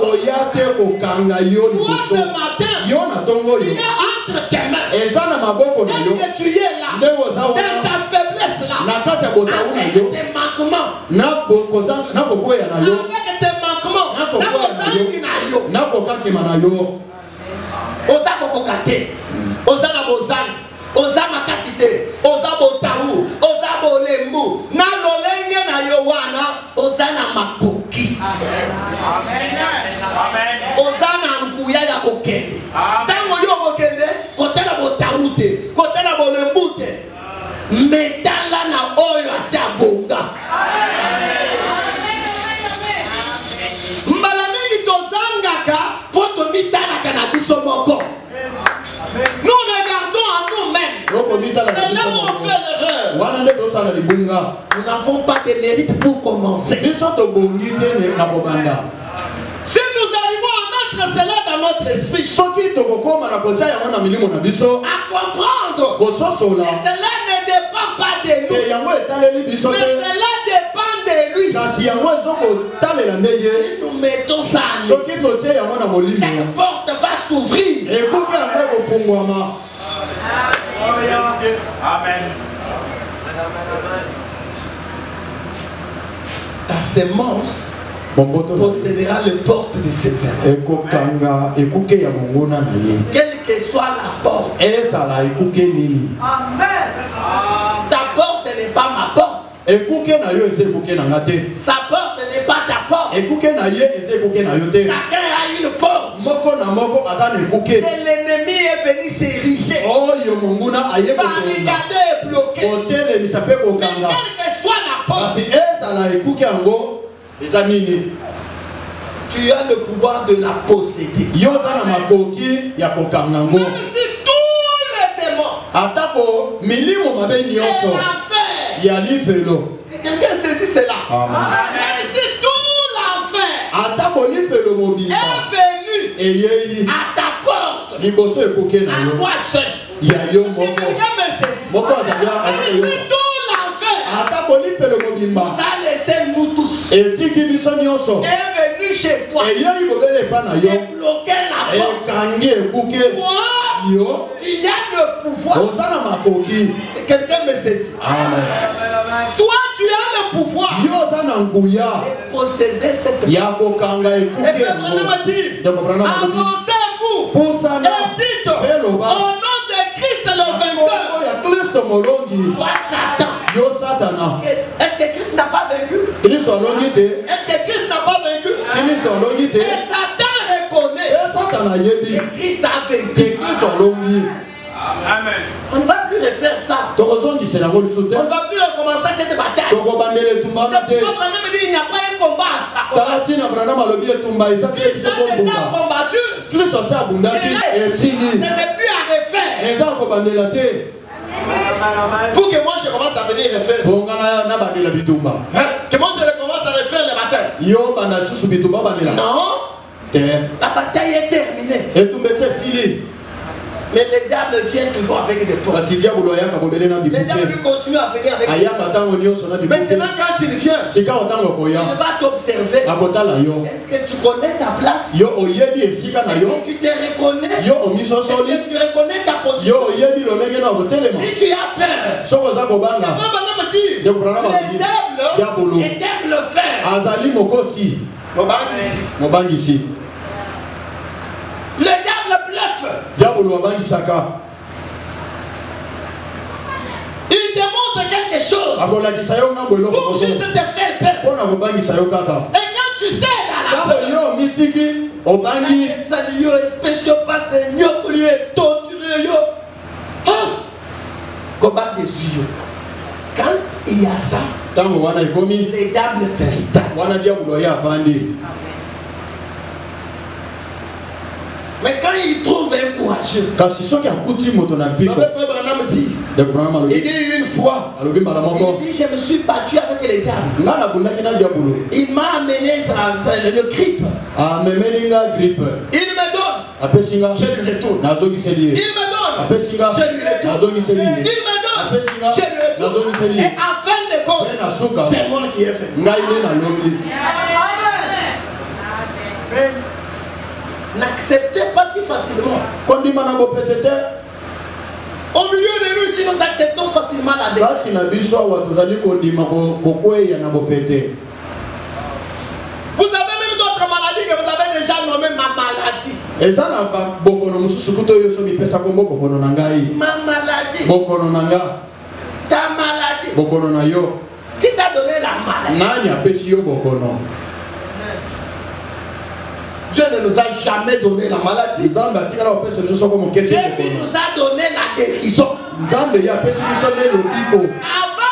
ce matin, tu es entre tes mains. Dès que tu es là, dans ta faiblesse là, avec tes manquements, oza kokokate, oza na bozali, oza makasite, oza botaou, oza bolembu, na lolenge na yo wana, oza na makoki. Oza na nguya ya kokende. Tango yo kokende, kote na botaou te, kote na bolembu te, metala na oyo ase abonga. Nous regardons à nous-mêmes. C'est là où on fait l'erreur. Nous n'avons pas de mérite pour commencer. Si nous arrivons à mettre cela dans notre esprit, à comprendre que cela ne dépend pas de nous, mais cela dépend de lui. Si nous mettons ça à nous, cette porte va s'ouvrir. Amen. Ta sémence possédera les portes de ses erreurs. Quelle que soit la porte. Amen. Ta porte n'est pas ma porte. Sa porte n'est pas ta porte. Chacun a une porte. Et l'ennemi est venu s'ériger. Barricadé et bloqué. Mais quelle que soit la porte, tu as le pouvoir de la posséder. Même si tous les démons et l'enfer, si quelqu'un saisit cela, même si tout l'enfer est venu à ta porte, à toi seul, si quelqu'un me saisit, même si tout l'enfer nous a laissé nous tous, est venu chez toi et bloqué la porte, toi, tu as le pouvoir. Quelqu'un me saisit. Toi, tu as le pouvoir de posséder cette porte. Et avancez-vous et dites au nom de Christ le vainqueur. Toi, Satan. Est-ce que Christ n'a pas vaincu? Est-ce que Christ n'a pas vaincu? Et Satan reconnaît que Christ a vaincu. Amen. On ne va plus refaire ça. On ne va plus recommencer cette bataille. C'est pourquoi Branham me dit il n'y a pas un combat à combattre. Christ a déjà combattu. Et là, ce n'est plus à refaire. Pour que moi je commence à venir refaire. Que moi je recommence à refaire les batailles. Non. La bataille est terminée. Mais le diable vient toujours avec des portes. Le diable continue à venir avec des portes. Maintenant quand il vient, il va t'observer. Est-ce que tu connais ta place? Est-ce que tu te reconnais? Est-ce que tu reconnais ta position? Si tu as peur, le diable aime le faire. Le diable bluffe. Il démontre quelque chose pour juste te faire peur. Et quand tu sais dans la peur, quand il y a ça, le diable s'installe. Mais quand il trouve un courageux, frère Branham dit, il dit une fois, il dit je me suis battu avec les diables. Il m'a amené le grippe. Il me donne, je lui retourne. Il me donne, je lui retourne. Il me donne, je lui retourne. Et en fin de compte, c'est moi qui ai fait. N'acceptez pas si facilement. Au milieu de nous, si nous acceptons facilement la défaite. Vous avez même d'autres maladies que vous avez déjà nommées ma maladie. Ma maladie. Ta maladie. Qui t'a donné la maladie? Dieu ne nous a jamais donné la maladie. Dieu nous a donné la guérison. Avant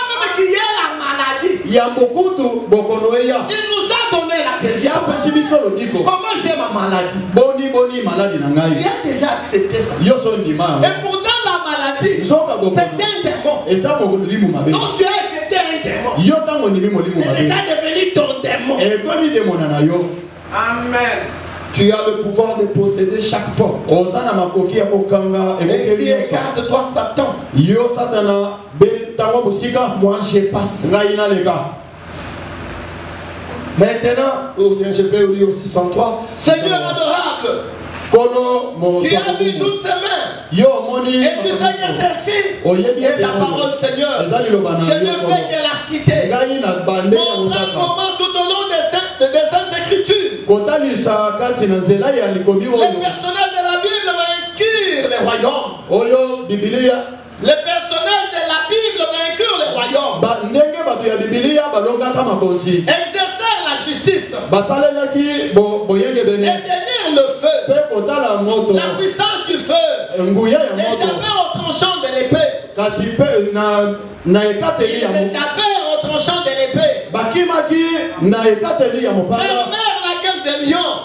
même qu'il y ait la maladie, il nous a donné la guérison. Comment j'ai ma maladie? Tu as déjà accepté ça. Et pourtant la maladie, c'est un démon. Donc tu as accepté un démon. C'est déjà devenu ton démon. Amen. Tu as le pouvoir de posséder chaque porte. Ainsi, écarte-toi, Satan. Moi, je passe. Maintenant, je peux lire aussi 103. Seigneur adorable, tu as vu toutes ces mains. Et tu sais que ceci est ta parole, Seigneur. Je ne fais que la citer. Montre comment tout au long des Saintes Écritures, les personnages de la Bible vainquent les royaumes. Les personnages de la Bible vainquent les royaumes. Exercèrent la justice. Et tenir le feu. La puissance du feu. Échappèrent au tranchant de l'épée. Ils échappèrent au tranchant de l'épée. Fermèrent la gueule des lions.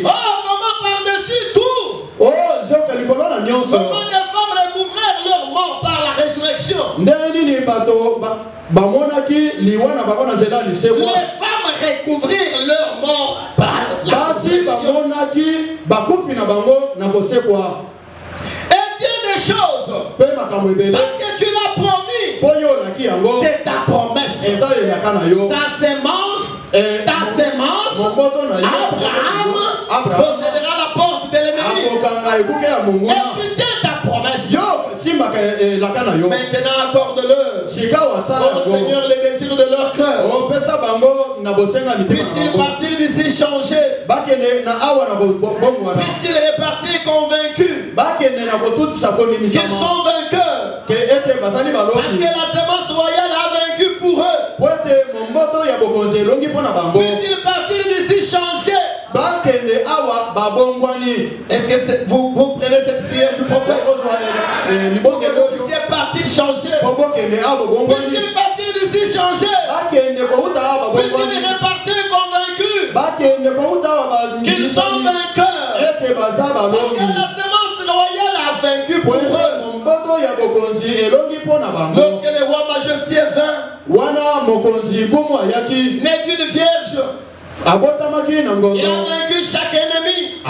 Oh, comment par-dessus tout, comment des femmes recouvrirent leur mort par la résurrection. Les femmes recouvrirent leur mort par la résurrection. Et bien des choses, parce que tu l'as promis, c'est ta promesse. Sa sémence, ta sémence, Abraham possédera la porte de l'ennemi. Et tu tiens ta promesse. Maintenant accorde-le. Oh Seigneur, les désirs de leur cœur. Puisse-t-il partir d'ici changé? Puisse-t-il repartir convaincu qu'ils sont vainqueurs? Parce que la sémence royale a vaincu pour eux. Puisse-t-il partir d'ici changé? Est-ce que vous prenez cette prière du prophète? Pour que vous puissiez partir changer. Puisse-t-il partir d'ici changer? Puisse-t il repartir convaincu qu'ils sont vainqueurs? Parce que la sémence royale a vaincu pour eux. Lorsque le roi majestueux vint, né d'une vierge, il a vaincu chaque ennemi,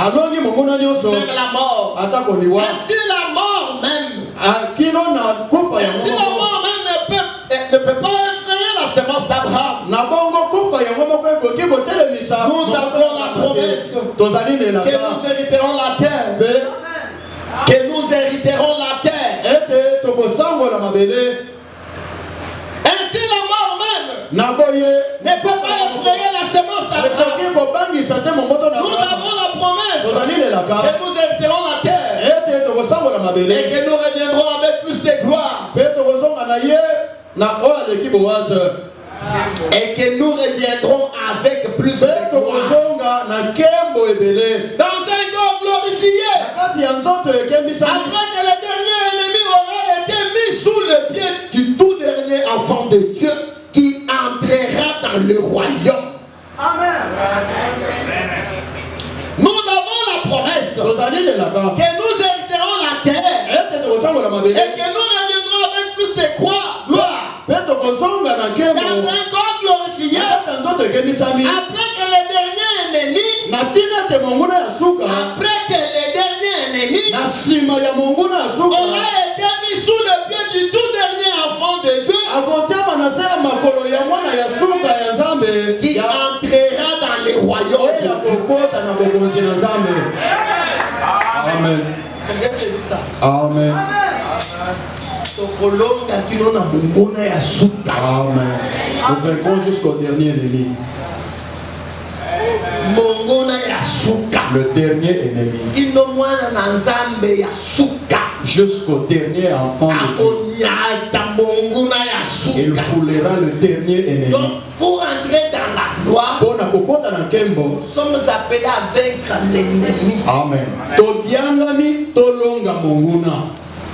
même la mort. Ainsi la mort même, ne peut pas effrayer la sémence d'Abraham. Nous avons la promesse que nous hériterons la terre. Que nous hériterons la terre. Ainsi la mort même ne peut pas effrayer la sémence d'Abraham. Nous avons la promesse que nous hériterons la terre et que nous reviendrons avec plus de gloire. Et que nous reviendrons avec plus de gloire. Dans un corps glorifié. Après que le dernier ennemi aura été mis sous le pied du tout dernier enfant de Dieu qui entrera dans le royaume. Amen. Nous avons la promesse que nous hériterons la terre et que nous reviendrons avec plus de gloire. Dans un corps glorifié. Après que le dernier ennemi aura été mis sous le enfant de Dieu qui entrera dans les royaumes de Dieu. Amen. C'est ça. Amen. Amen. Nous vaincrons jusqu'au dernier ennemi. Le dernier ennemi. Jusqu'au dernier enfant de Dieu. Il foulera le dernier ennemi. Donc, pour entrer dans la gloire, nous sommes appelés à vaincre l'ennemi. Amen.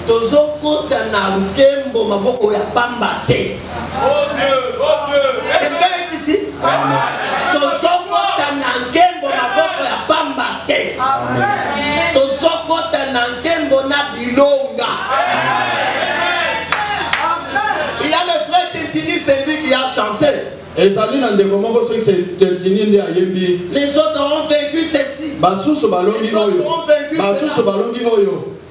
Tozokota na nkembo maboko ya pamba te. Oh Dieu, oh Dieu. Quelqu'un est ici? Tozokota na nkembo maboko ya pamba te. Tozokota na nkembo na bilonga. Il y a le frère Tintini Sendi qui a chanté. Les autres ont vaincu ceci. Les autres ont vaincu cela.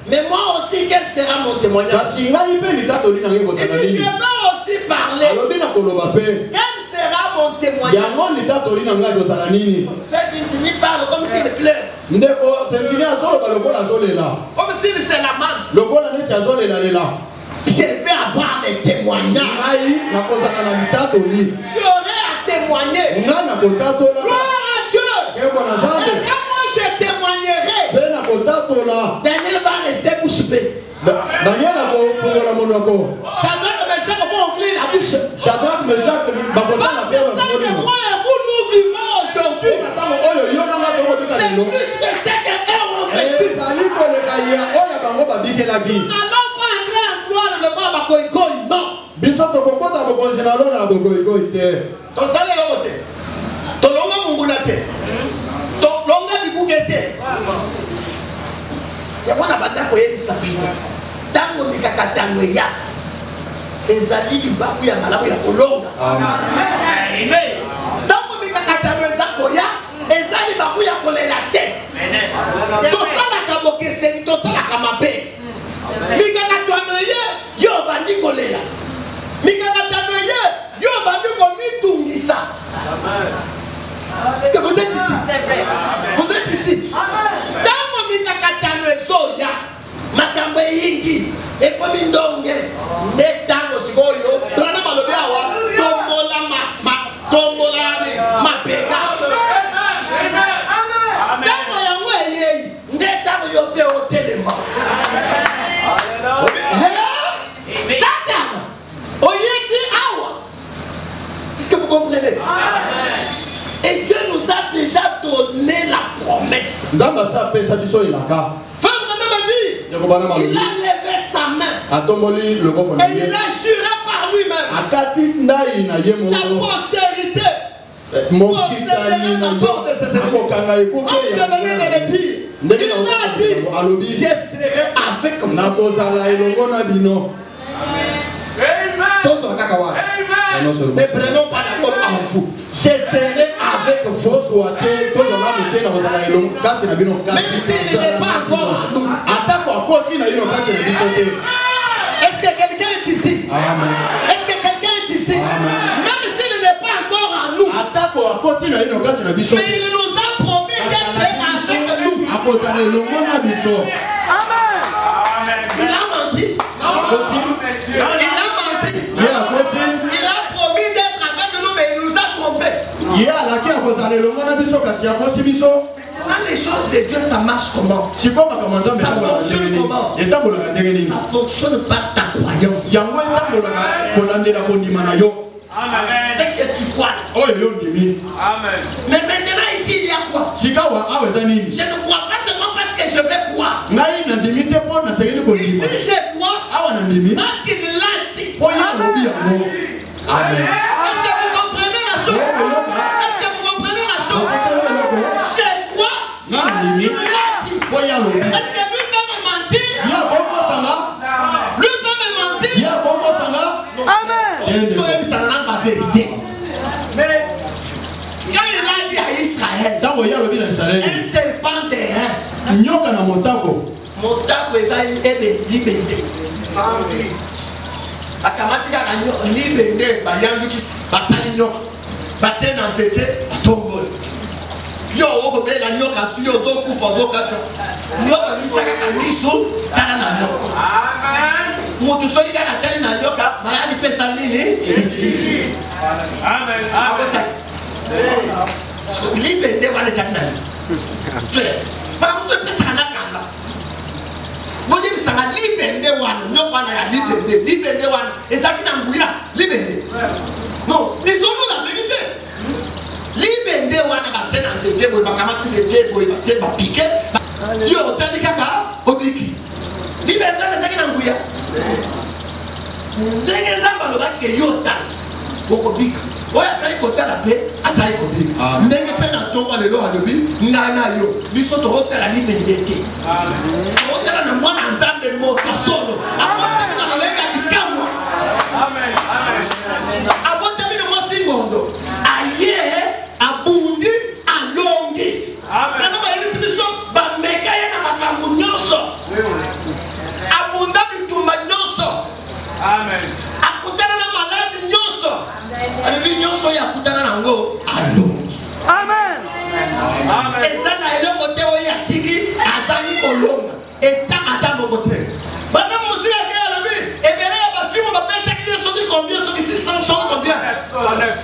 Mais moi aussi, quel sera mon témoignage? Et puis je vais aussi parler. Quel sera mon témoignage? Fait Tintini parle comme s'il pleure. Comme s'il se lamente. Je vais avoir les témoignages. J'aurai à témoigner. Gloire à Dieu. Et quand moi je témoignerai, Daniel va rester bouche bée. Shadrach, Meshach vont ouvrir la bouche. Parce que ça que moi et vous nous vivons aujourd'hui, c'est plus que ce qu'eux ont vécu. Nous n'allons pas entrer en gloire de voir ma goïgoï, non. Ton salaire est voté. Ton longa mungulate. Ton longa bikugete. Yabona batako yebisa bino. Tango mikakatano yaka. Ezali libaku ya malamu ya kolonga. Amen. Tango mikakatano ezako ya, ezali libaku ya kolela te. Tosala kabokeseni, tosala kamabe. Mikakatano ye, yo bandi kolela. Mikakatano ye, yo bandi komitungisa. Est-ce que vous êtes ici? Vous êtes ici? Tango mikakatano ezoya, makambo yingi, ekomi ndonge, ne tango sikoyo, brana malobi awa, tombola mapeka. Tango yango eyei, ne tango yope otelema. Satan, oyeti awa. Est-ce que vous comprenez? Et Dieu nous a déjà donné la promesse. Frère Branham m'a dit, il a levé sa main et il a juré par lui-même. Ta postérité possédera la porte de ses ennemis. Comme je venais de le dire, il a dit, je serai avec vous. Ne prenons pas d'accord en vous. Je serai avec vous. Même s'il n'est pas encore à nous. Est-ce que quelqu'un est ici? Est-ce que quelqu'un est ici? Même s'il n'est pas encore à nous. Mais il nous a promis d'être avec nous. Amen. Il a menti. Il a menti. Il a promis d'être avec nous, mais il nous a trompés. Maintenant, les choses de Dieu, ça marche comment? Ça fonctionne comment? Ça fonctionne par ta croyance. C'est que tu crois. Amen. Mais maintenant, ici, il y a quoi? Je ne crois pas seulement parce que je vais croire. Ici, je crois parce qu'il l'a dit. Amen. Est-ce que vous comprenez la chose? Est-ce que vous comprenez la chose? Je crois qu'il l'a dit. Est-ce que lui peut me mentir? Lui peut me mentir? Amen. Ça n'a pas vérité. Mais quand il a dit à Israël, un serpent terrain, Motako est libéré. Akamatika libende bayandukisi basali nyoka batie na nzete atombole yo okobela nyoka suyo ozokufa ozokacha nyoka bisaka kandiso tala na nyoka. Amen. Mutu soki kaka tali na nyoka maladi pesa nini esi. Amen. Akosa libende wale zakina frère bamuso pesa na kanga moje bisanga libende wana nyoka na ya libende wana ezaki na nguya libende non disons la vérité libende wana batena nzete boy bakamati nzete boy batena ba piqué yo tandi kaka obiki libende ezaki na nguya ndenge nzamba lo bakike yo ta bokobika oya sali kotala pe asali kobika ndenge pe na tonga lelo alobi ngana yo biso tokotala libende te tokotala na mwana nzambe moto solo abotami na kolenga bikamwa. Amen. Amen. Abotami na mwasi ngondo aye abundi alongi nana bayebisi biso bameka ye na makambo nyonso abunda bitumba nyonso. Amen. Akutana na maladi nyonso alebi nyonso ya akutana nango alongi. Amen. Amen. Ezana eloko te oyo atiki azali kolonga eta ata moko te bana mosi ya ke alobi ebele ya bafimo babetaki ye soki combien soki 600 soki combien 39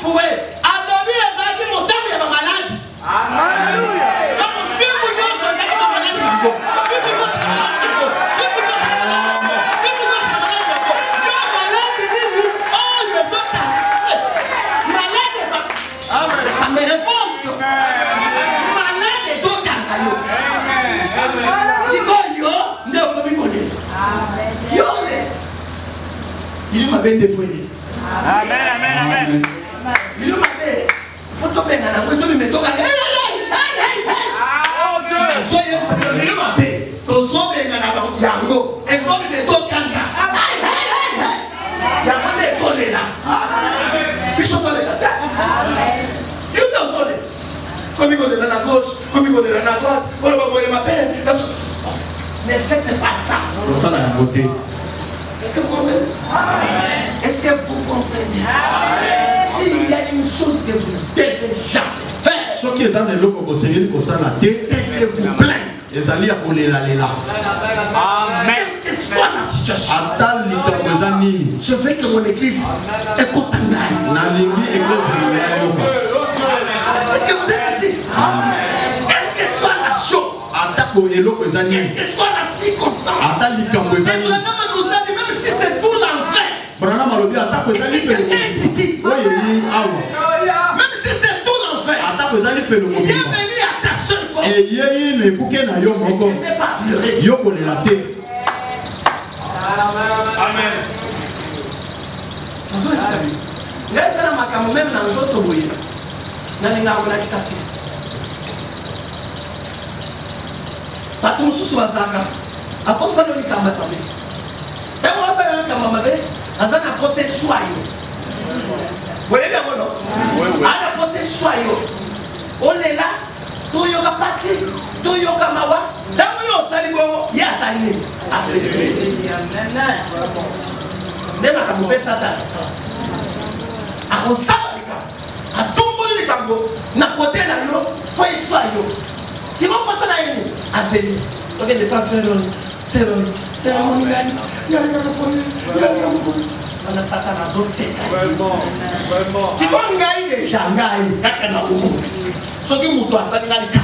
fouet alobi ezalaki motango ya bamaladi. Alleluya. Kamo fimu nyonso ezalaki bamaladi nango ça me révolte. Malade et autres si yo ne okomi kone yo ne il m'a bien défoué. Amen. Amen. Il m'a fait photo ben na ko so mi meto ka il m'a fait to so ben na ba yango e so mi meto kanga ya mane so le la biso to le ta you know so le comme il est dans la gauche comme il est dans la droite on va voir m'appelle ne faites pas ça. Ça la beauté. Est-ce que vous comprenez? Est-ce que vous comprenez? S'il y a une chose que vous ne devez jamais faire, ce qui est dans le loco c'est que vous plaindre. Amen. Quelle que soit la situation, je veux que mon église écoute un aïe. Est-ce que vous êtes ici? Amen. Quelle que soit la chose, quelle que soit la circonstance, même si c'est tout l'enfer, quelqu'un est ici. Même si c'est tout l'enfer, il est venu à ta seule porte. Il ne peut pas pleurer. Amen. Bato mususu bazaka akosala likamba mabe tango asala likamba mabe azana pose swayo boyebi yango no ana pose swayo olela toyoka pasi toyoka mawa tango yo osali bongo ye asali nini aselebre nde makambo mpe satana asala akosala likambo atomboli likambo na kote na yo po eswa yo. Si vous passez là, assez. Ok, ne pas faire c'est mon image. On a Satan à son sec. Si vous gagnez déjà, ce qui vous doit s'engager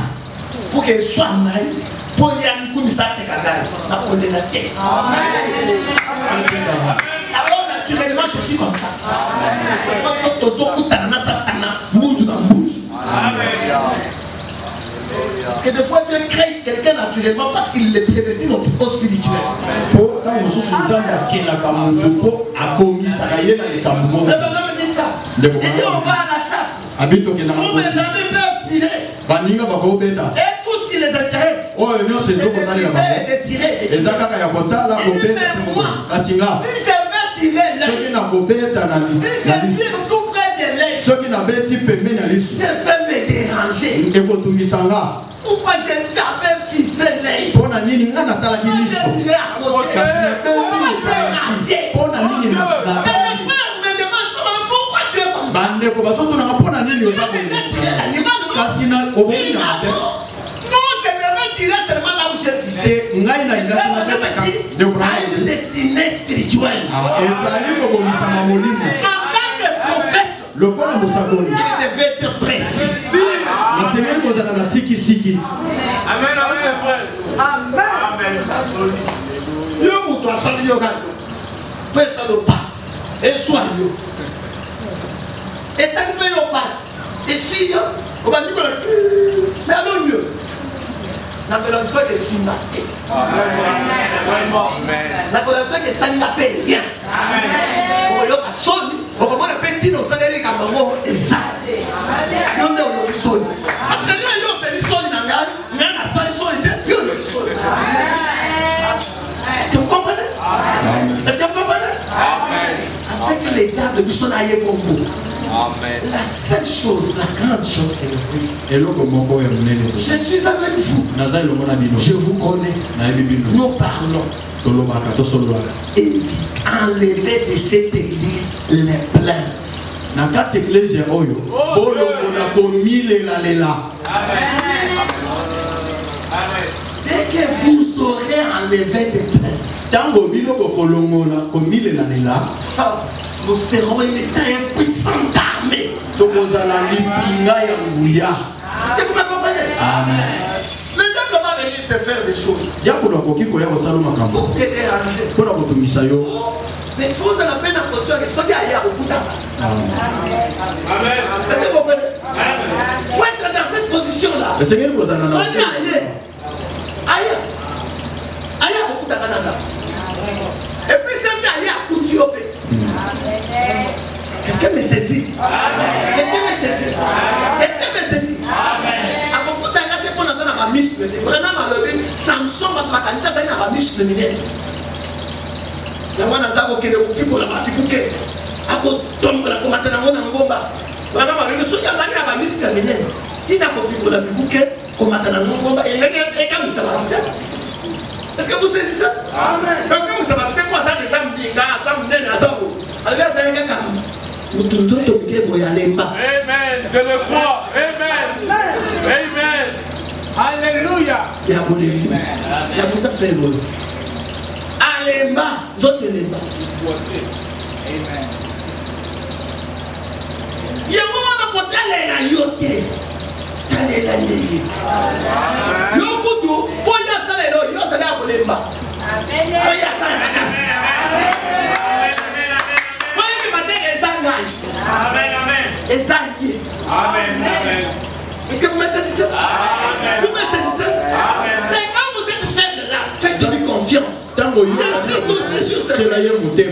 pour qu'il soit naïf, pour qu'il y ait un coup de ça, c'est la condamnation. Alors, naturellement, je suis comme ça. Parce que des fois Dieu crée quelqu'un naturellement parce qu'il le prédestine au spirituel. Le bonhomme me dit ça. Il dit on va à la chasse. Tous mes amis peuvent tirer. Et tout ce qui les intéresse, c'est de tirer. Il dit mais moi, si je veux tirer l'œil, si je tire tout près de l'œil, je peux me déranger. Pourquoi j'ai jamais fissé l'œil? Pourquoi j'ai raté? bandeko bazoto na mpona nini oza non, je ne vais tirer seulement là où j'ai visé. Ça a une destinée spirituelle. En tant que prophète, il devait être précis. Amen, amen, frère. Amen. Yo muto asali yo gado. Pesa no passe. Et soit yo. Et ça ne peut yo passe. Et si yo, on va dire que mais alors mieux. La relation est sur ma tête. La relation est ça n'a pas rien. On yo ka soni, on va le petit no salé ka maman et ça. Yo ndo no soni. Parce que yo c'est soni na ngari, mais na sali soni yo no soni. Est-ce que vous comprenez? Est-ce que vous comprenez? Avec les diables qui sont ailleurs pour vous. La seule chose, la grande chose que je suis avec vous. Je vous connais. Nous parlons. Enlever de cette église les plaintes. Dès que vous aurez enlevé des plaintes, nous serons une puissante armée. Est-ce que vous me comprenez? Le diable va venir te faire des choses pour te déranger. Mais il faut la peine à position que soit ailleurs au bout d'abord. Est-ce que vous comprenez? Il faut être dans cette position-là. Soit ailleurs. Ailleurs au bout d'abord. Et puis c'est ailleurs à Koutiopé. Quelqu'un me saisit. Quelqu'un me saisit. Quelqu'un me saisit. À beaucoup d'années, on a un muscle. Vraiment, Samson va travailler. Ça, c'est un muscle mineur. Il y a un azabo qui est au pico là-bas. Il y a un tombe là, comme un ngomba. Vraiment, le soutien a un muscle mineur. Si tu as un pico là, comme un ngomba, et comme ça va. Est-ce que vous saisissez ça? Amen. Donc, comme ça va, quoi ça déjà me dit, ça me donne un azabo. Alors, c'est un gars comme. Amen, je le crois. Amen. Amen. Alléluia. Il y a pour ça frère. Alemba, j'autre lemba. Amen. Il y a un moment où tu as la yote. Tu as la neye. Yokutu, pour y a ça les lois, yo ça n'a pas lemba. Amen. Pour y a ça la casse. Amen, amen. Et ça y est. Amen, amen. Est-ce que vous me saisissez? Amen. Vous me saisissez? Amen. C'est quand vous êtes fait de là, faites-lui confiance. J'insiste aussi sur cette. Ne comptez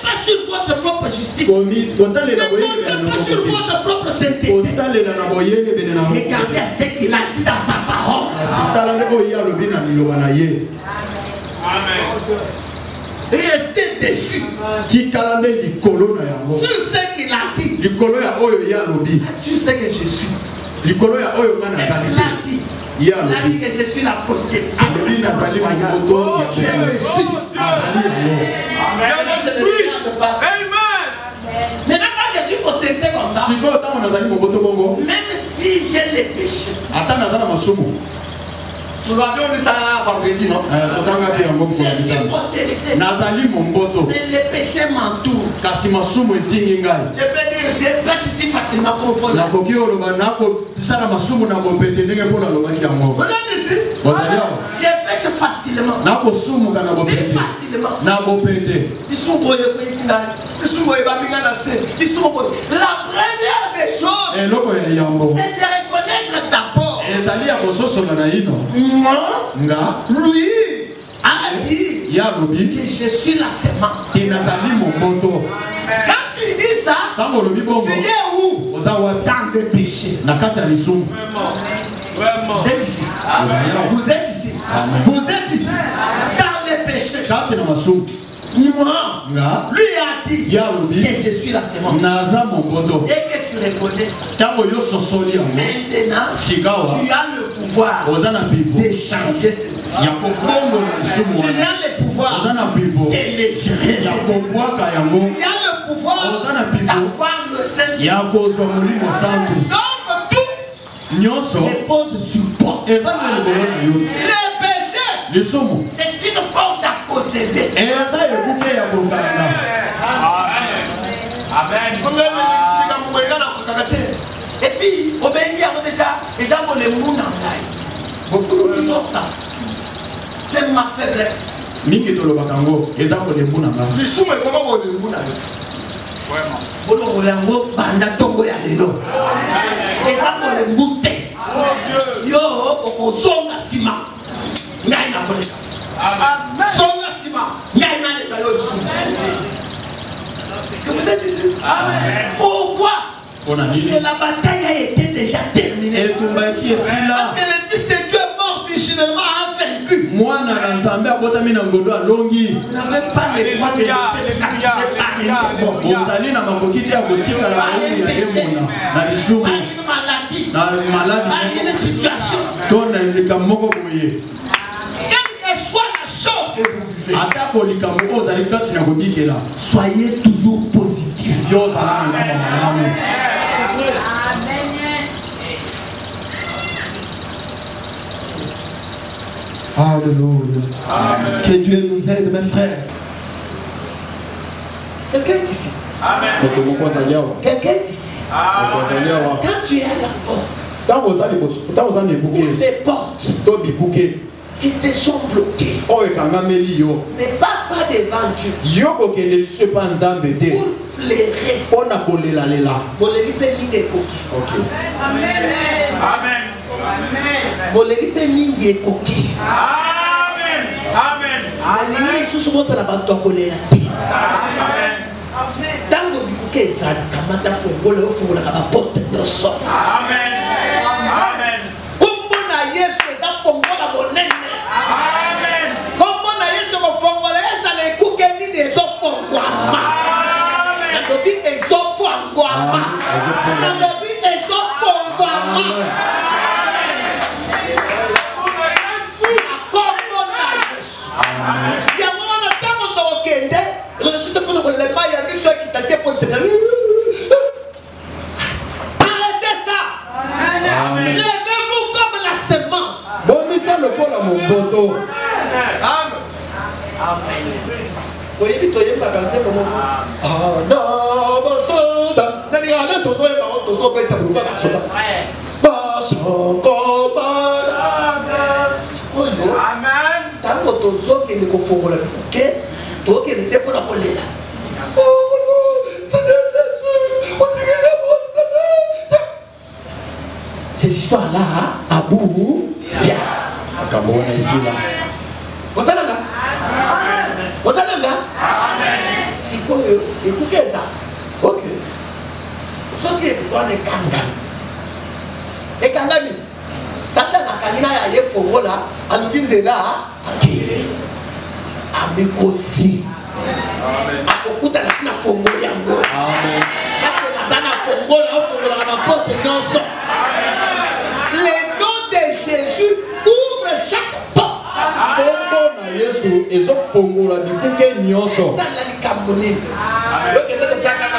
pas sur votre propre justice. Ne comptez pas sur votre propre sainteté. Regardez ce qu'il a dit dans sa parole. Amen. Restez dessus. Sur ce qu'il a dit. Sur ce que je suis. Qu'est-ce qu'il a dit? Il a dit que je suis la postérité. Je me suis. Maintenant quand je suis postérité comme ça, même si j'ai les péchés, nous avions vu ça vendredi, non? Je suis postérité. Mais les péchés m'entourent. Je peux dire, je pêche si facilement comme Paul. Vous êtes ici? Je pêche facilement. C'est facilement. La première des choses, c'est de reconnaître d'abord. Moi, lui a dit que je suis la semence. Quand tu dis ça, tu es où? Dans le péché. Vous êtes ici. Vous êtes ici. Vous êtes ici. Dans le péché. Moi, lui a dit que je suis la semence. Et que tu reconnais ça. Maintenant, tu as le pouvoir de changer ce tu as le pouvoir de les gérer. Tu as le pouvoir d'avoir le Saint. Donc tout repose sur toi. Le péché, c'est une porte à posséder. Amen. Et puis, au Bénin, déjà, les hommes les mounants. Beaucoup qui sont ça. C'est ma faiblesse. Mingi to lobakango ezako de munanga. Lisumu ekoma de munanga. Vraiment. Bolo bolango banda tongo ya lelo. Ezako le mbute. Yo okozonga sima. Ngai na koleka. Amen. Songa sima. Ngai na leka yo lisumu. Est-ce que vous êtes ici? Amen. Pourquoi? Parce que la bataille a été déjà terminée. Parce que le Fils de Dieu est mort finalement a vaincu. Vous n'avez pas le droit de rester captivé par une maladie, par une situation. Quelle que soit la chose que vous vivez, soyez toujours positif. Alléluia. Que Dieu nous aide, mes frères. Quelqu'un est ici. Amen. Quelqu'un est ici. Quand tu es à la porte, les portes qui te sont bloquées, ne pars pas devant Dieu pour plairer. Amen. Amen. Arrêtez ça. Levez-vous comme la semence. Ces histoires-là, à bout, bien. Vous allez là? Vous allez là? C'est quoi? Écoutez ça. Ok. Ce qui est pour les kangamis. Les kangamis. Satan a kanina ya ye fongo là. A nous dire là. Amikosi. A okuta na sina fongo yango. Amen. Parce que na fongo là, fongo là na porte non so. Le nom de Jésus ouvre chaque porte. Fongo na Yesu ezo fongo la dikuke nyonso. Ça la likamboni. Le que le kaka.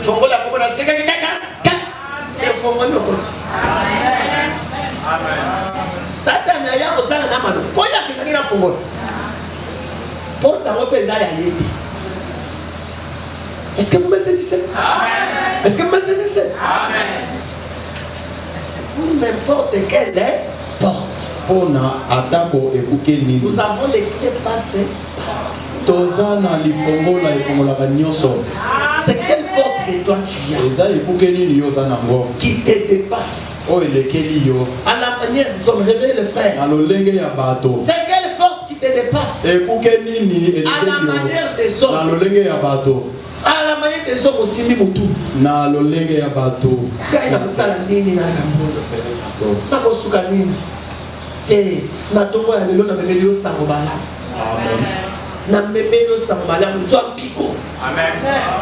Fongo la komona sika kaka. Et fongo no koti. Amen. Satan ya ko sala na mano. Poya kinakina fongo. Porte à votre yédi. Est-ce que vous me saisissez? Amen. Est-ce que vous me saisissez? Amen. N'importe quelle porte. Nous avons les clés passées. C'est quelle porte que toi tu as qui te dépasse? À la manière des hommes, réveille le frère. C'est quelle porte qui te dépasse? À la manière des hommes. À la manière des hommes aussi, Mimotou. Na lolenge ya bato. Kaina kusala nini na kambono. Na kosuka nini. Te na tomo ya lelo na bebelio sangobala. Amen. Na bebelio sangobala mzo mpiko. Amen.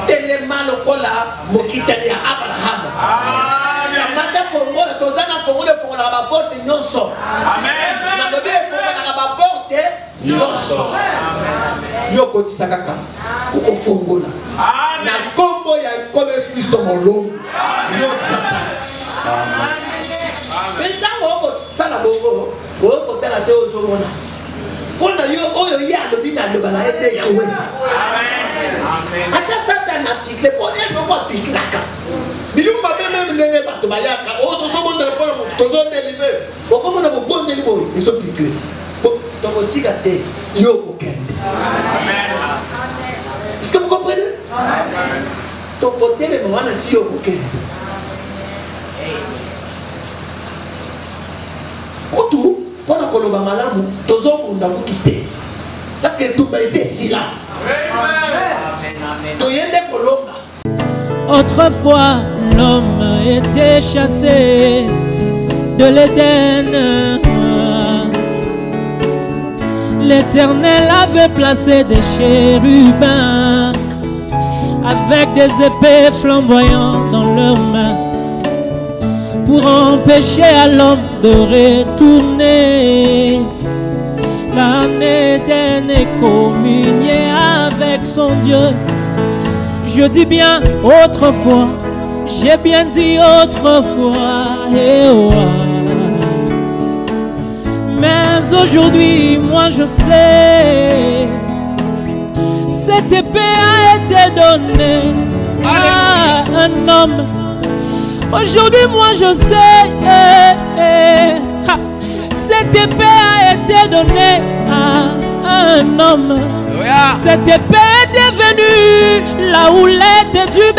Tele malo kola mokitani ya Abraham. Amen. Kamata fongola tozana fongola fongola ba porte nyonso. Amen. Na bebelio fongola ba porte nyonso. Amen. Yo kotisaka uko fongola. Na kombo ya Yesu Kristo Jésus dans mon lot. Yo Satan. Mais ça la bobo. On peut la théo sur mon. On a eu le bina de balaye de Yahweh. Amen. Ata Satan a piqué pour elle non pas piquer la carte. Bilou m'a même donné par Tobayaka. Oh, tout ce monde le prend, tout ça délivré. Bon, comme on a beaucoup de délivré, ils sont piqués. Bon, ton petit gâté, yo aucun. Amen. Est-ce que vous comprenez? Amen. Ton côté, le moment où tu es aucun. Koutou, pendant que l'on va malamu, tous les gens ont tout. Parce que tout le monde est ici là. Autrefois, l'homme était chassé de l'Éden. L'Éternel avait placé des chérubins avec des épées flamboyantes dans leurs mains pour empêcher à l'homme de retourner. Car Éden est communié avec son Dieu. Je dis bien autrefois, j'ai bien dit autrefois. Mais aujourd'hui, moi je sais, cette épée a été donnée à un homme. Aujourd'hui, moi je sais, cette épée a été donnée à un homme. Cette épée est devenue la houlette du